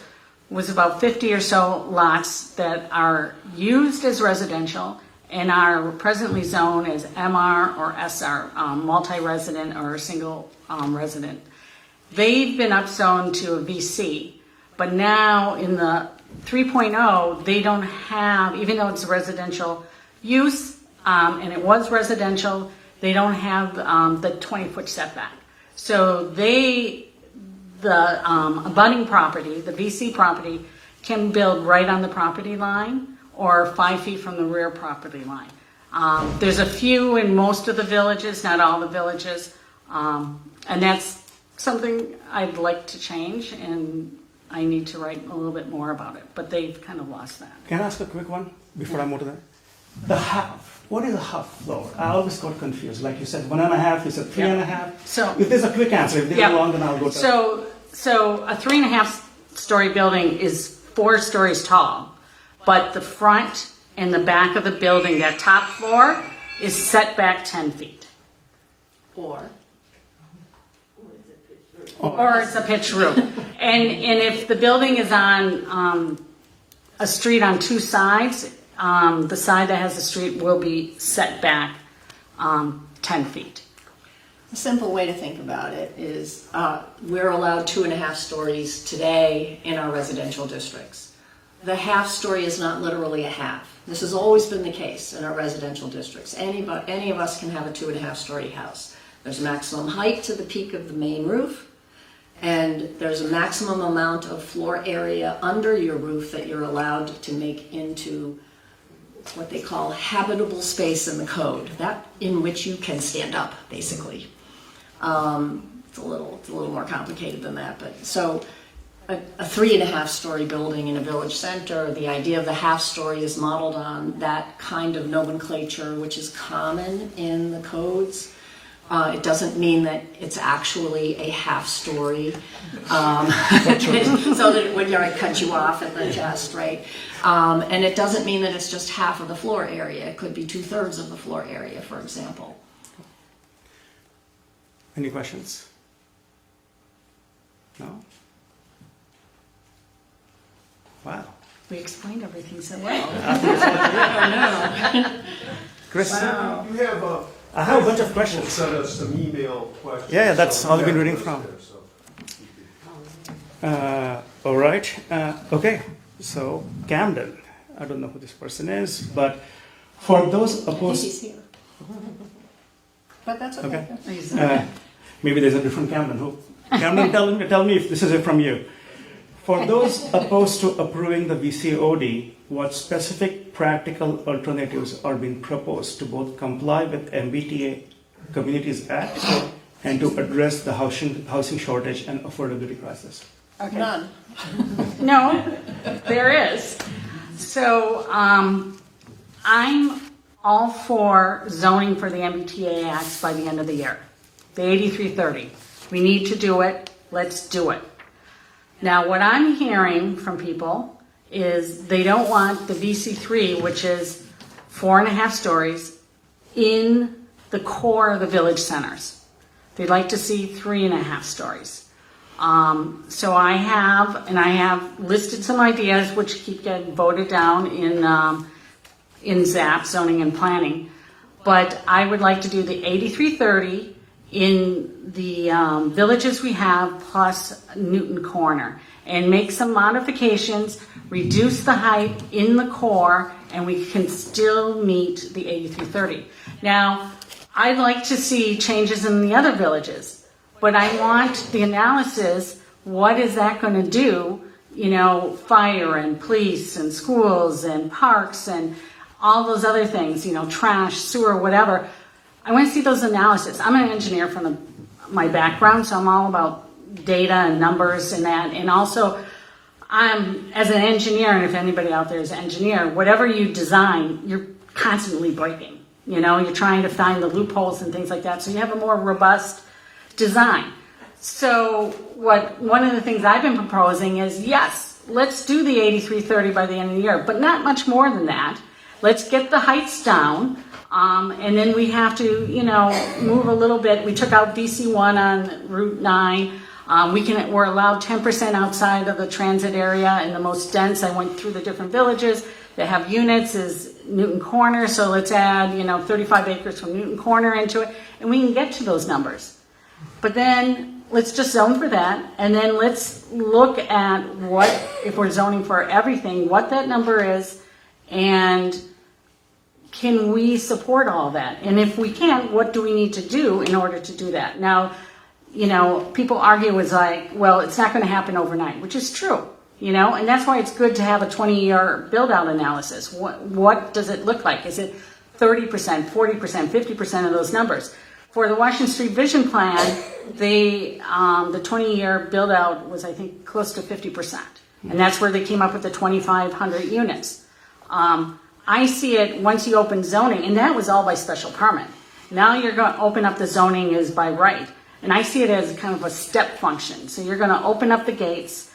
was about 50 or so lots that are used as residential and are presently zoned as MR or SR, multi-resident or single resident. They've been upzoned to a VC, but now in the 3.0, they don't have, even though it's a residential use, and it was residential, they don't have the 20-foot setback. So the abutting property, the VC property, can build right on the property line or 5 feet from the rear property line. There's a few in most of the villages, not all the villages, and that's something I'd like to change, and I need to write a little bit more about it, but they've kind of lost that. Can I ask a quick one before I move to that? The half. What is a half floor? I always got confused. Like you said, 1.5. You said 3.5. So if there's a quick answer, if there's a long, then I'll go to. So a 3.5 story building is 4 stories tall, but the front and the back of the building, that top floor, is set back 10 feet. Or Or it's a pitched roof. And if the building is on a street on 2 sides, the side that has the street will be set back 10 feet. A simple way to think about it is we're allowed 2.5 stories today in our residential districts. The half story is not literally a half. This has always been the case in our residential districts. Any of us can have a 2.5 story house. There's a maximum height to the peak of the main roof, and there's a maximum amount of floor area under your roof that you're allowed to make into what they call habitable space in the code, that in which you can stand up, basically. It's a little more complicated than that, but so a 3.5 story building in a village center, the idea of the half story is modeled on that kind of nomenclature, which is common in the codes. It doesn't mean that it's actually a half story, so that when I cut you off at the chest, right? And it doesn't mean that it's just half of the floor area. It could be 2/3 of the floor area, for example. Any questions? No? Wow. We explained everything so well. Chris? Wow. You have I have a bunch of questions. sent us some email questions. Yeah, that's so all I've been we reading have from. those there, so. All right. Okay. So Camden. I don't know who this person is, but for those I think opposed, he's here. But that's okay. maybe there's a different Camden. Who? Camden, tell me if this is it from you. For those opposed to approving the VCOD, what specific practical alternatives are being proposed to both comply with MBTA Communities Act and to address the housing shortage and affordability crisis? Okay. None. No, there is. So I'm all for zoning for the MBTA Acts by the end of the year. The 8330. We need to do it. Let's do it. Now, what I'm hearing from people is they don't want the VC3, which is 4.5 stories, in the core of the village centers. They'd like to see 3.5 stories. So I have listed some ideas which keep getting voted down in ZAP, zoning and planning. But I would like to do the 8330 in the villages we have plus Newton Corner and make some modifications, reduce the height in the core, and we can still meet the 8330. Now, I'd like to see changes in the other villages, but I want the analysis, what is that going to do, fire and police and schools and parks and all those other things, trash, sewer, whatever. I want to see those analysis. I'm an engineer from my background, so I'm all about data and numbers and that. And also, as an engineer, and if anybody out there is an engineer, whatever you design, you're constantly breaking. You're trying to find the loopholes and things like that, so you have a more robust design. So one of the things I've been proposing is, yes, let's do the 8330 by the end of the year, but not much more than that. Let's get the heights down. And then we have to, move a little bit. We took out VC1 on Route 9. We're allowed 10% outside of the transit area and the most dense. I went through the different villages that have units is Newton Corner. So let's add, 35 acres from Newton Corner into it, and we can get to those numbers. But then let's just zone for that. And then let's look at if we're zoning for everything, what that number is, and can we support all that? And if we can't, what do we need to do in order to do that? Now, people argue it's like, well, it's not going to happen overnight, which is true, and that's why it's good to have a 20-year build-out analysis. What does it look like? Is it 30%, 40%, 50% of those numbers? For the Washington Street Vision Plan, the 20-year build-out was, I think, close to 50%. And that's where they came up with the 2,500 units. I see it once you open zoning, and that was all by special permit. Now you're going to open up the zoning is by right. And I see it as kind of a step function. So you're going to open up the gates.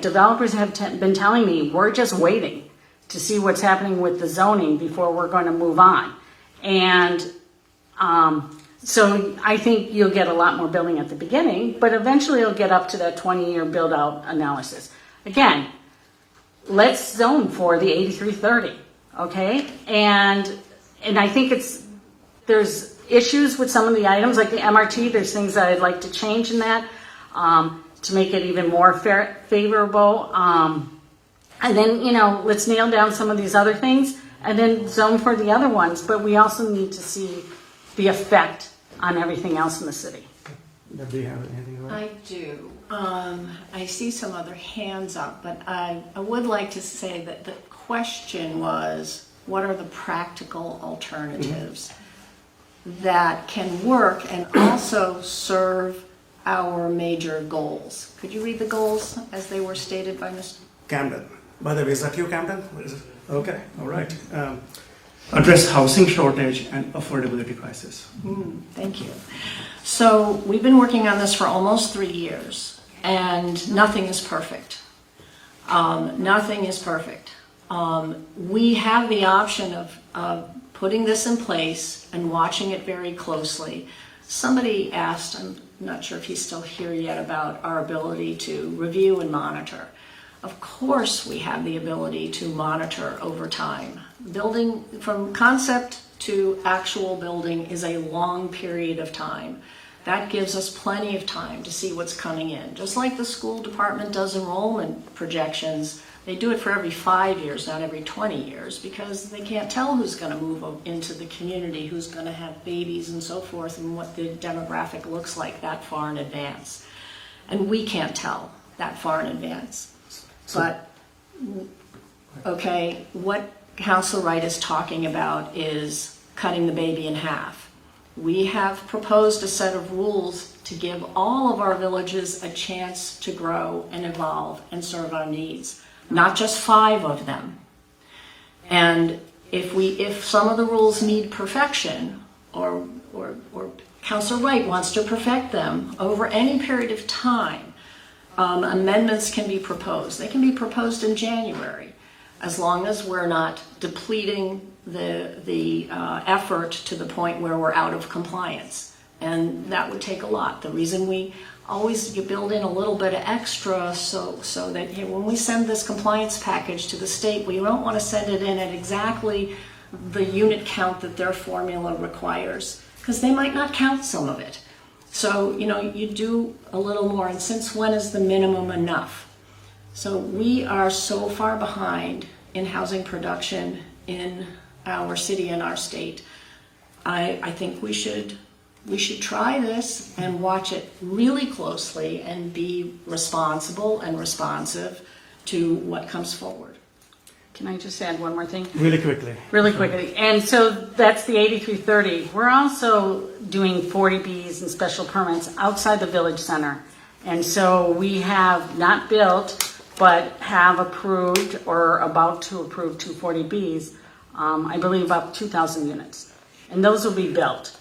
Developers have been telling me, we're just waiting to see what's happening with the zoning before we're going to move on. And so I think you'll get a lot more building at the beginning, but eventually you'll get up to that 20-year build-out analysis. Again, let's zone for the 8330. okay? And I think there's issues with some of the items, like the MRT, there's things that I'd like to change in that, to make it even more favorable. And then, let's nail down some of these other things and then zone for the other ones, but we also need to see the effect on everything else in the city. Do you have anything? I do. I see some other hands up, but I would like to say that the question was, what are the practical alternatives that can work and also serve our major goals? Could you read the goals as they were stated by Mr. Camden. By the way, is that you, Camden? Is it? Okay, all right. Address housing shortage and affordability crisis. Thank you. So we've been working on this for almost 3 years, and nothing is perfect. Nothing is perfect. We have the option of putting this in place and watching it very closely. Somebody asked, I'm not sure if he's still here yet, about our ability to review and monitor. Of course we have the ability to monitor over time. Building from concept to actual building is a long period of time. That gives us plenty of time to see what's coming in. Just like the school department does enrollment projections, they do it for every 5 years, not every 20 years, because they can't tell who's going to move into the community, who's going to have babies and so forth, and what the demographic looks like that far in advance. And we can't tell that far in advance. But, okay, what Councilor Wright is talking about is cutting the baby in half. We have proposed a set of rules to give all of our villages a chance to grow and evolve and serve our needs, not just 5 of them. And if some of the rules need perfection, or Councilor Wright wants to perfect them over any period of time, amendments can be proposed. They can be proposed in January, as long as we're not depleting the effort to the point where we're out of compliance. And that would take a lot. The reason we always build in a little bit of extra so that when we send this compliance package to the state, we don't want to send it in at exactly the unit count that their formula requires, because they might not count some of it. So, you do a little more, and since when is the minimum enough? So we are so far behind in housing production in our city and our state. I think we should try this and watch it really closely and be responsible and responsive to what comes forward. Can I just add one more thing? Really quickly. Really quickly. And so that's the 8330. We're also doing 40Bs and special permits outside the village center. And so we have not built, but have approved or about to approve 240Bs, I believe up 2,000 units. And those will be built,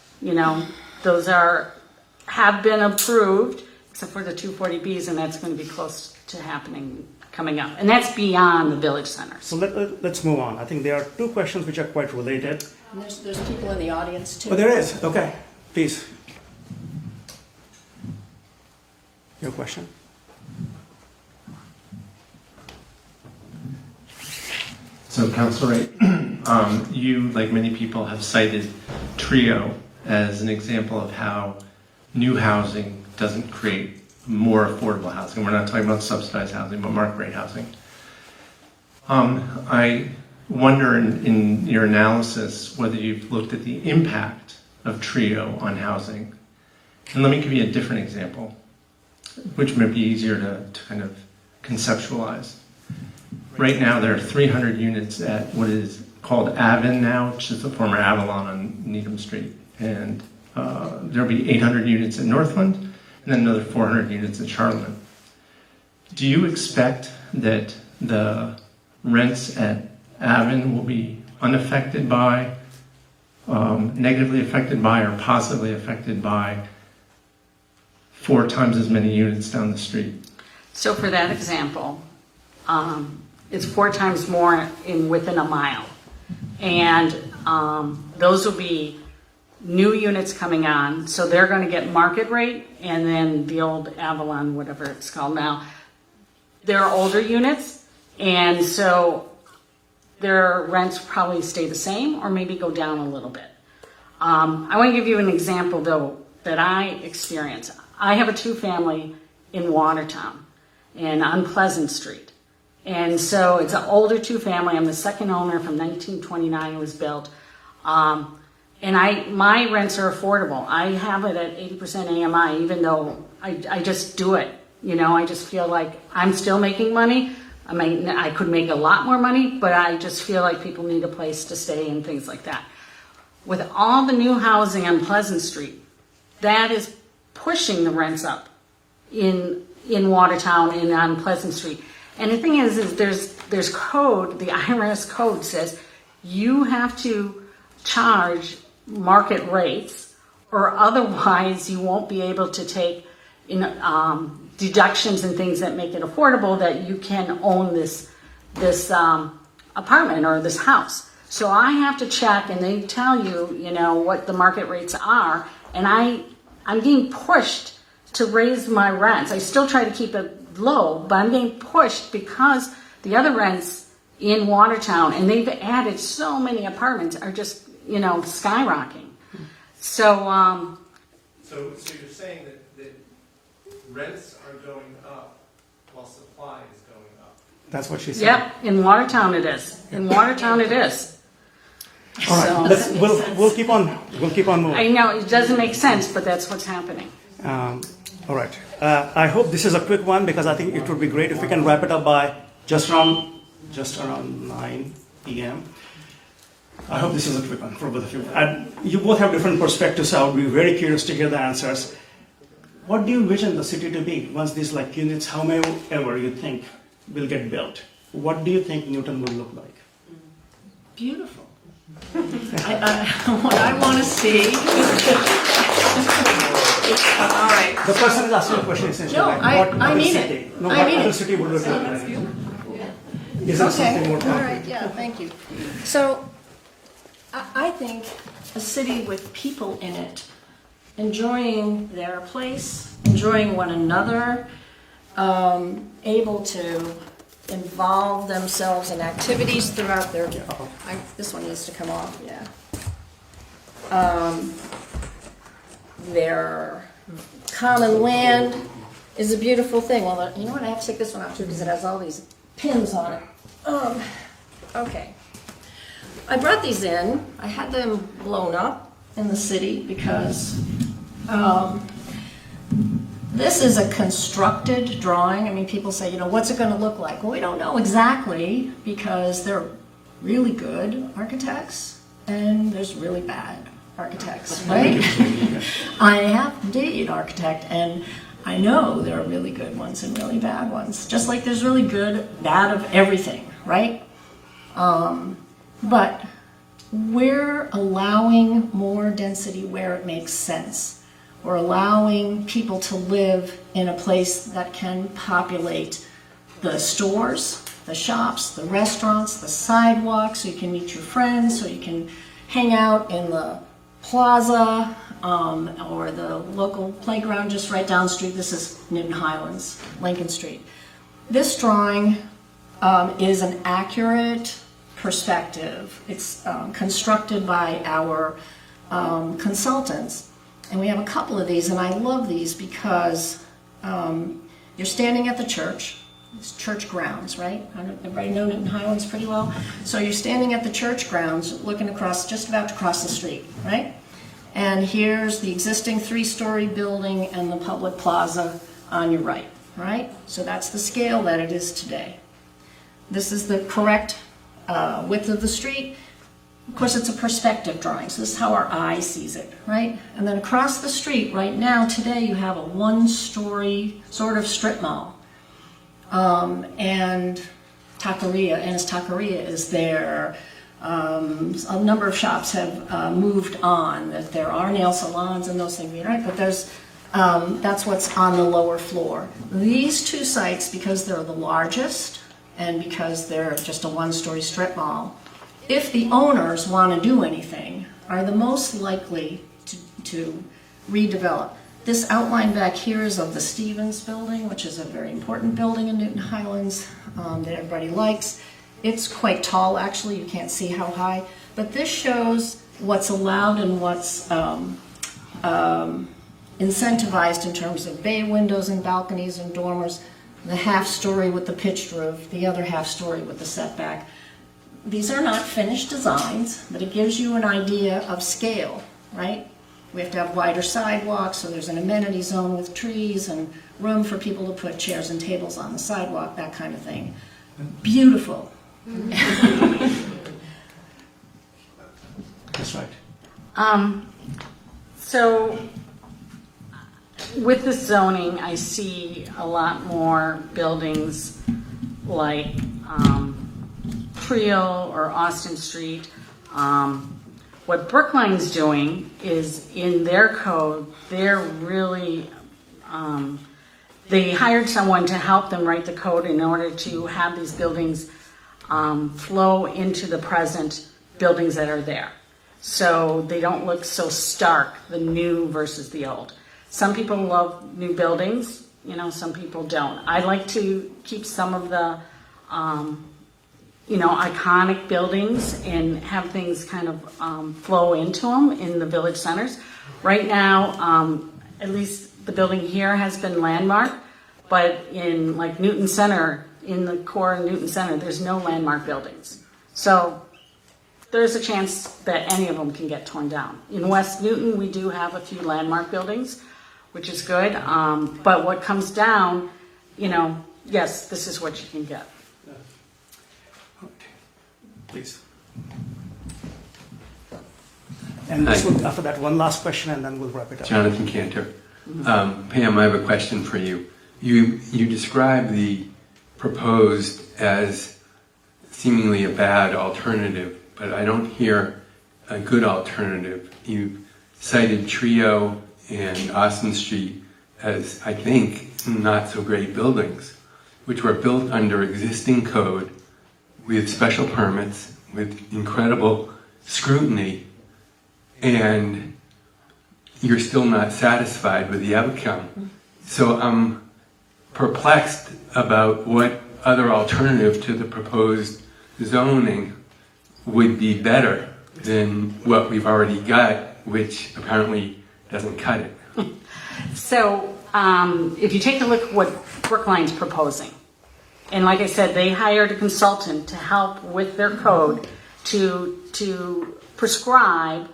Those have been approved, except for the 240Bs, and that's going to be close to coming up. And that's beyond the village center. So let's move on. I think there are 2 questions which are quite related. And there's people in the audience too. Oh, there is. Okay, please. Your question? So, Councilor Wright, you, like many people, have cited TRIO as an example of how new housing doesn't create more affordable housing. We're not talking about subsidized housing, but market rate housing. I wonder in your analysis whether you've looked at the impact of TRIO on housing. And let me give you a different example, which might be easier to kind of conceptualize. Right now, there are 300 units at what is called Avon now, which is the former Avalon on Needham Street. And there'll be 800 units in Northland, and then another 400 units in Charlotte. Do you expect that the rents at Avon will be unaffected by, negatively affected by, or positively affected by 4 times as many units down the street? So for that example, it's 4 times more within a mile. And those will be new units coming on, so they're going to get market rate, and then the old Avalon, whatever it's called now, they're older units, and so their rents probably stay the same or maybe go down a little bit. I want to give you an example though that I experienced. I have a 2-family in Watertown and on Pleasant Street. And so it's an older 2-family. I'm the second owner from 1929 it was built. And my rents are affordable. I have it at 80% AMI, even though I just do it. You know, I just feel like I'm still making money. I mean, I could make a lot more money, but I just feel like people need a place to stay and things like that. With all the new housing on Pleasant Street, that is pushing the rents up in Watertown and on Pleasant Street. And the thing is there's code, the IRS code says you have to charge market rates or otherwise you won't be able to take deductions and things that make it affordable that you can own this apartment or this house. So I have to check and they tell you, you know, what the market rates are. And I'm being pushed to raise my rents. I still try to keep it low, but I'm being pushed because the other rents in Watertown, and they've added so many apartments, are just, you know, skyrocketing. So, So you're saying that rents are going up while supply is going up? That's what she said. yep, in Watertown it is. In Watertown it is. All right, So- we'll keep on moving. I know, it doesn't make sense, but that's what's happening. All right. I hope this is a quick one because I think it would be great if we can wrap it up by just around 9 p.m. I hope this is a quick one for both of you. You both have different perspectives, so I would be very curious to hear the answers. What do you envision the city to be once these like units, how many ever you think will get built? What do you think Newton will look like? Beautiful. What I want to see. All right. The person is asking a question essentially. No, like, I what mean city? it. No, I what mean other it. city would look like? Is there something Okay, more all concrete? right, yeah, thank you. So, I think a city with people in it, enjoying their place, enjoying one another, able to involve themselves in activities throughout their, this one needs to come off, yeah. Their common land is a beautiful thing. Well, you know what, I have to take this one out too because it has all these pins on it. Okay. I brought these in. I had them blown up in the city because this is a constructed drawing. I mean, people say, you know, what's it going to look like? Well, we don't know exactly because they're really good architects and there's really bad architects, right? I am indeed architect, and I know there are really good ones and really bad ones, just like there's really good, bad of everything, right? But we're allowing more density where it makes sense. We're allowing people to live in a place that can populate the stores, the shops, the restaurants, the sidewalks, so you can meet your friends, so you can hang out in the plaza or the local playground just right down the street. This is Newton Highlands, Lincoln Street. This drawing is an accurate perspective. It's constructed by our consultants. And we have a couple of these, and I love these because you're standing at the church. It's church grounds, right? Everybody know Newton Highlands pretty well? So you're standing at the church grounds looking across, just about to cross the street, right? And here's the existing 3-story building and the public plaza on your right, right? So that's the scale that it is today. This is the correct width of the street. Of course, it's a perspective drawing, so this is how our eye sees it, right? And then across the street, right now, today, you have a 1-story sort of strip mall. And Taqueria, Anna's Taqueria is there. A number of shops have moved on. That there are nail salons and those things, right? But there's that's what's on the lower floor. These two sites, because they're the largest and because they're just a 1-story strip mall, if the owners want to do anything, are the most likely to redevelop. This outline back here is of the Stevens building, which is a very important building in Newton Highlands that everybody likes. It's quite tall, actually, you can't see how high, but this shows what's allowed and what's incentivized in terms of bay windows and balconies and dormers, the half-story with the pitched roof, the other half-story with the setback. These are not finished designs, but it gives you an idea of scale, right? We have to have wider sidewalks, so there's an amenity zone with trees and room for people to put chairs and tables on the sidewalk, that kind of thing. Beautiful. That's right. So with the zoning, I see a lot more buildings like Trio or Austin Street. What Brookline's doing is in their code, they're really, they hired someone to help them write the code in order to have these buildings flow into the present buildings that are there. So they don't look so stark, the new versus the old. Some people love new buildings, some people don't. I like to keep some of the, iconic buildings and have things kind of flow into them in the village centers. Right now, at least the building here has been landmarked, but in like Newton Center, in the core of Newton Center, there's no landmark buildings. So there's a chance that any of them can get torn down. In West Newton, we do have a few landmark buildings, which is good. But what comes down, yes, this is what you can get. Please. And this will, after that, one last question, and then we'll wrap it up. Jonathan Cantor. Pam, I have a question for you. You describe the proposed as seemingly a bad alternative, but I don't hear a good alternative. You cited Trio and Austin Street as, I think, not so great buildings, which were built under existing code with special permits, with incredible scrutiny, and you're still not satisfied with the outcome. So I'm perplexed about what other alternative to the proposed zoning would be better than what we've already got, which apparently doesn't cut it. So if you take a look at what Brookline's proposing, and like I said, they hired a consultant to help with their code to prescribe,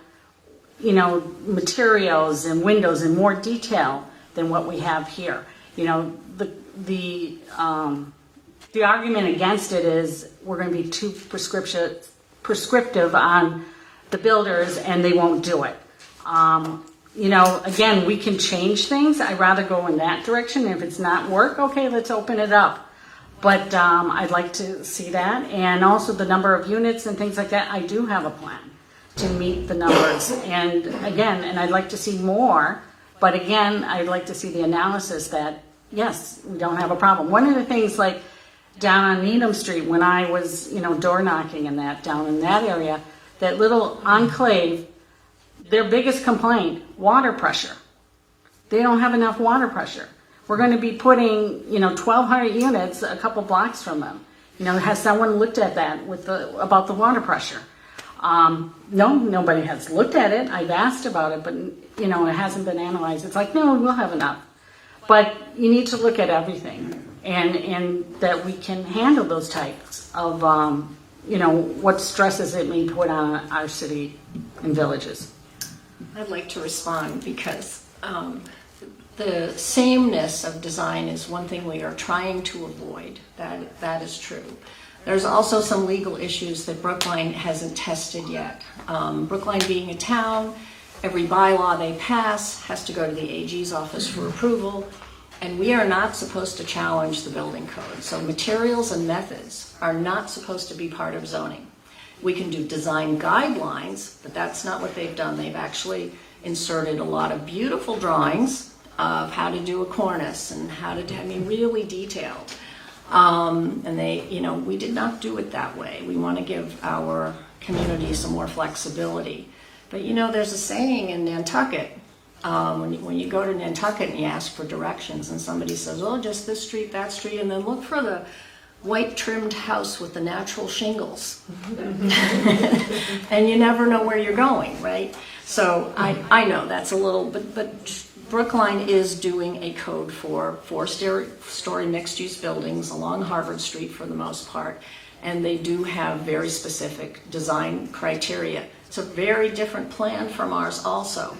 materials and windows in more detail than what we have here. The argument against it is we're going to be too prescriptive on the builders, and they won't do it. Again, we can change things. I'd rather go in that direction. If it's not work, okay, let's open it up. But I'd like to see that. And also the number of units and things like that, I do have a plan to meet the numbers. And again, I'd like to see more. But again, I'd like to see the analysis that, yes, we don't have a problem. One of the things like down on Needham Street, when I was, door knocking and that, down in that area, that little enclave, their biggest complaint, water pressure. They don't have enough water pressure. We're going to be putting, 1,200 units a couple blocks from them. Has someone looked at that about the water pressure? No, nobody has looked at it. I've asked about it, but, it hasn't been analyzed. It's like, no, we'll have enough. But you need to look at everything and that we can handle those types of, what stresses it may put on our city and villages. I'd like to respond because the sameness of design is one thing we are trying to avoid. That is true. There's also some legal issues that Brookline hasn't tested yet. Brookline being a town, every bylaw they pass has to go to the AG's office for approval, and we are not supposed to challenge the building code. So materials and methods are not supposed to be part of zoning. We can do design guidelines, but that's not what they've done. They've actually inserted a lot of beautiful drawings of how to do a cornice and how to do, really detailed. And they, we did not do it that way. We want to give our community some more flexibility. But there's a saying in Nantucket, when you go to Nantucket and you ask for directions and somebody says, oh, just this street, that street, and then look for the white trimmed house with the natural shingles. And you never know where you're going, right? So I know that's a little, but Brookline is doing a code for four-story mixed-use buildings along Harvard Street for the most part, and they do have very specific design criteria. It's a very different plan from ours also.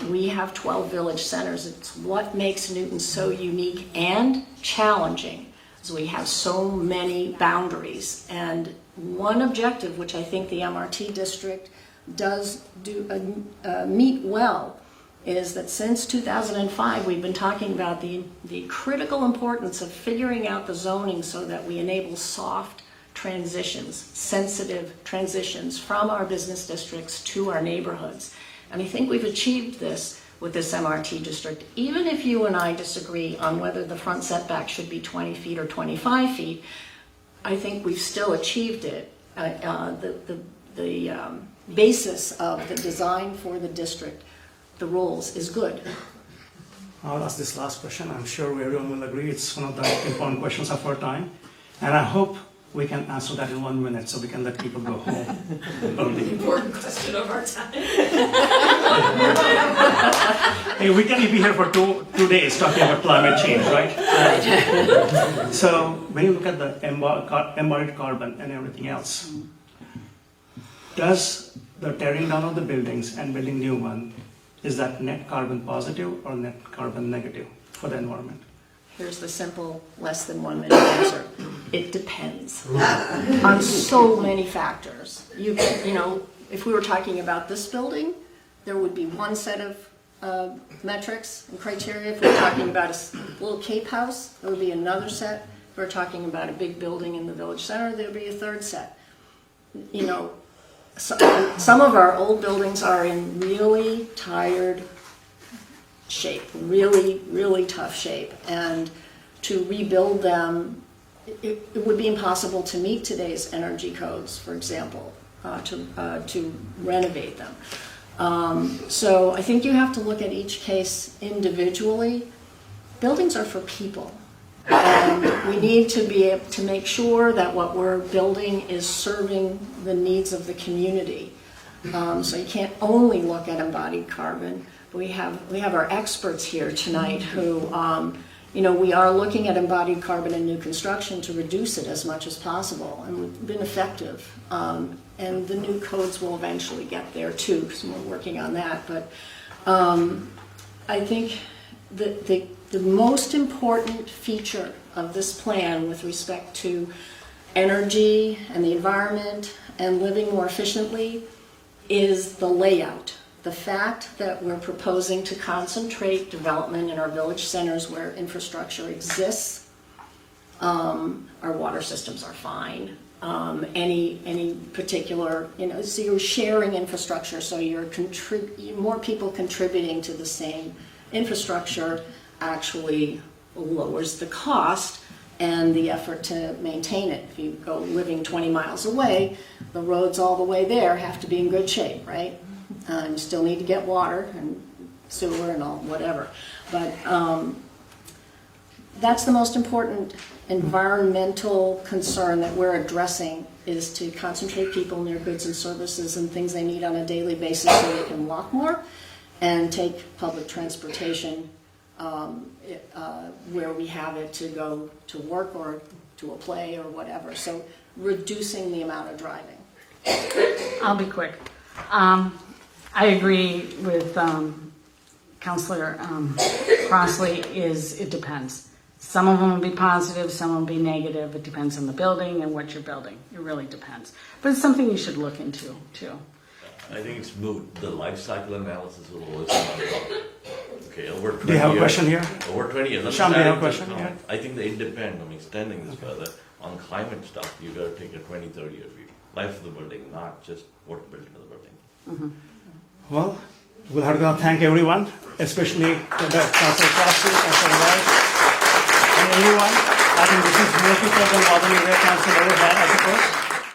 We have 12 village centers. It's what makes Newton so unique and challenging. So we have so many boundaries, and one objective, which I think the MRT district does meet well, is that since 2005 we've been talking about the critical importance of figuring out the zoning so that we enable soft transitions, sensitive transitions from our business districts to our neighborhoods. And I think we've achieved this with this MRT district. Even if you and I disagree on whether the front setback should be 20 feet or 25 feet, I think we've still achieved it. The basis of the design for the district, the rules, is good. I'll ask this last question. I'm sure everyone will agree it's one of the important questions of our time. And I hope we can answer that in 1 minute so we can let people go home. Important question of our time. Hey, we can be here for two days talking about climate change, right? So when you look at the embodied carbon and everything else, does the tearing down of the buildings and building new one, is that net carbon positive or net carbon negative for the environment? Here's the simple, less than 1 minute answer. It depends on so many factors. You know, if we were talking about this building, there would be one set of metrics and criteria. If we were talking about a little Cape house, there would be another set. If we were talking about a big building in the village center, there would be a third set. You know, some of our old buildings are in really tired shape, really, really tough shape, and to rebuild them, it would be impossible to meet today's energy codes, for example, to renovate them. So I think you have to look at each case individually. Buildings are for people, and we need to be able to make sure that what we're building is serving the needs of the community. So you can't only look at embodied carbon. We have our experts here tonight who, you know, we are looking at embodied carbon in new construction to reduce it as much as possible, and we've been effective. And the new codes will eventually get there too, because we're working on that. But I think the most important feature of this plan with respect to energy and the environment and living more efficiently is the layout. The fact that we're proposing to concentrate development in our village centers where infrastructure exists. Our water systems are fine. Any particular, you know, so you're sharing infrastructure, so you're more people contributing to the same infrastructure actually lowers the cost and the effort to maintain it. If you go living 20 miles away, the roads all the way there have to be in good shape, right? You still need to get water and sewer and all, whatever. But that's the most important environmental concern that we're addressing, is to concentrate people in their goods and services and things they need on a daily basis so they can walk more and take public transportation where we have it to go to work or to a play or whatever. So reducing the amount of driving. I'll be quick. I agree with Councilor Crossley. It depends. Some of them will be positive, some will be negative. It depends on the building and what you're building. It really depends. But it's something you should look into too. I think it's moot. The life cycle analysis will always come up. Okay, over 20 years. Do you have a question here? Over 20 years. Sham, do you have a question? No, Yeah. I think they depend on extending this further. On climate stuff, you got to take a 20, 30 year view. Life of the building, not just what's built into the building. Mm-hmm. Well, we'll have to thank everyone, especially the Councilor Crossley, Councilor Wright, and everyone. I think this is more people than Waban area council ever had, I suppose.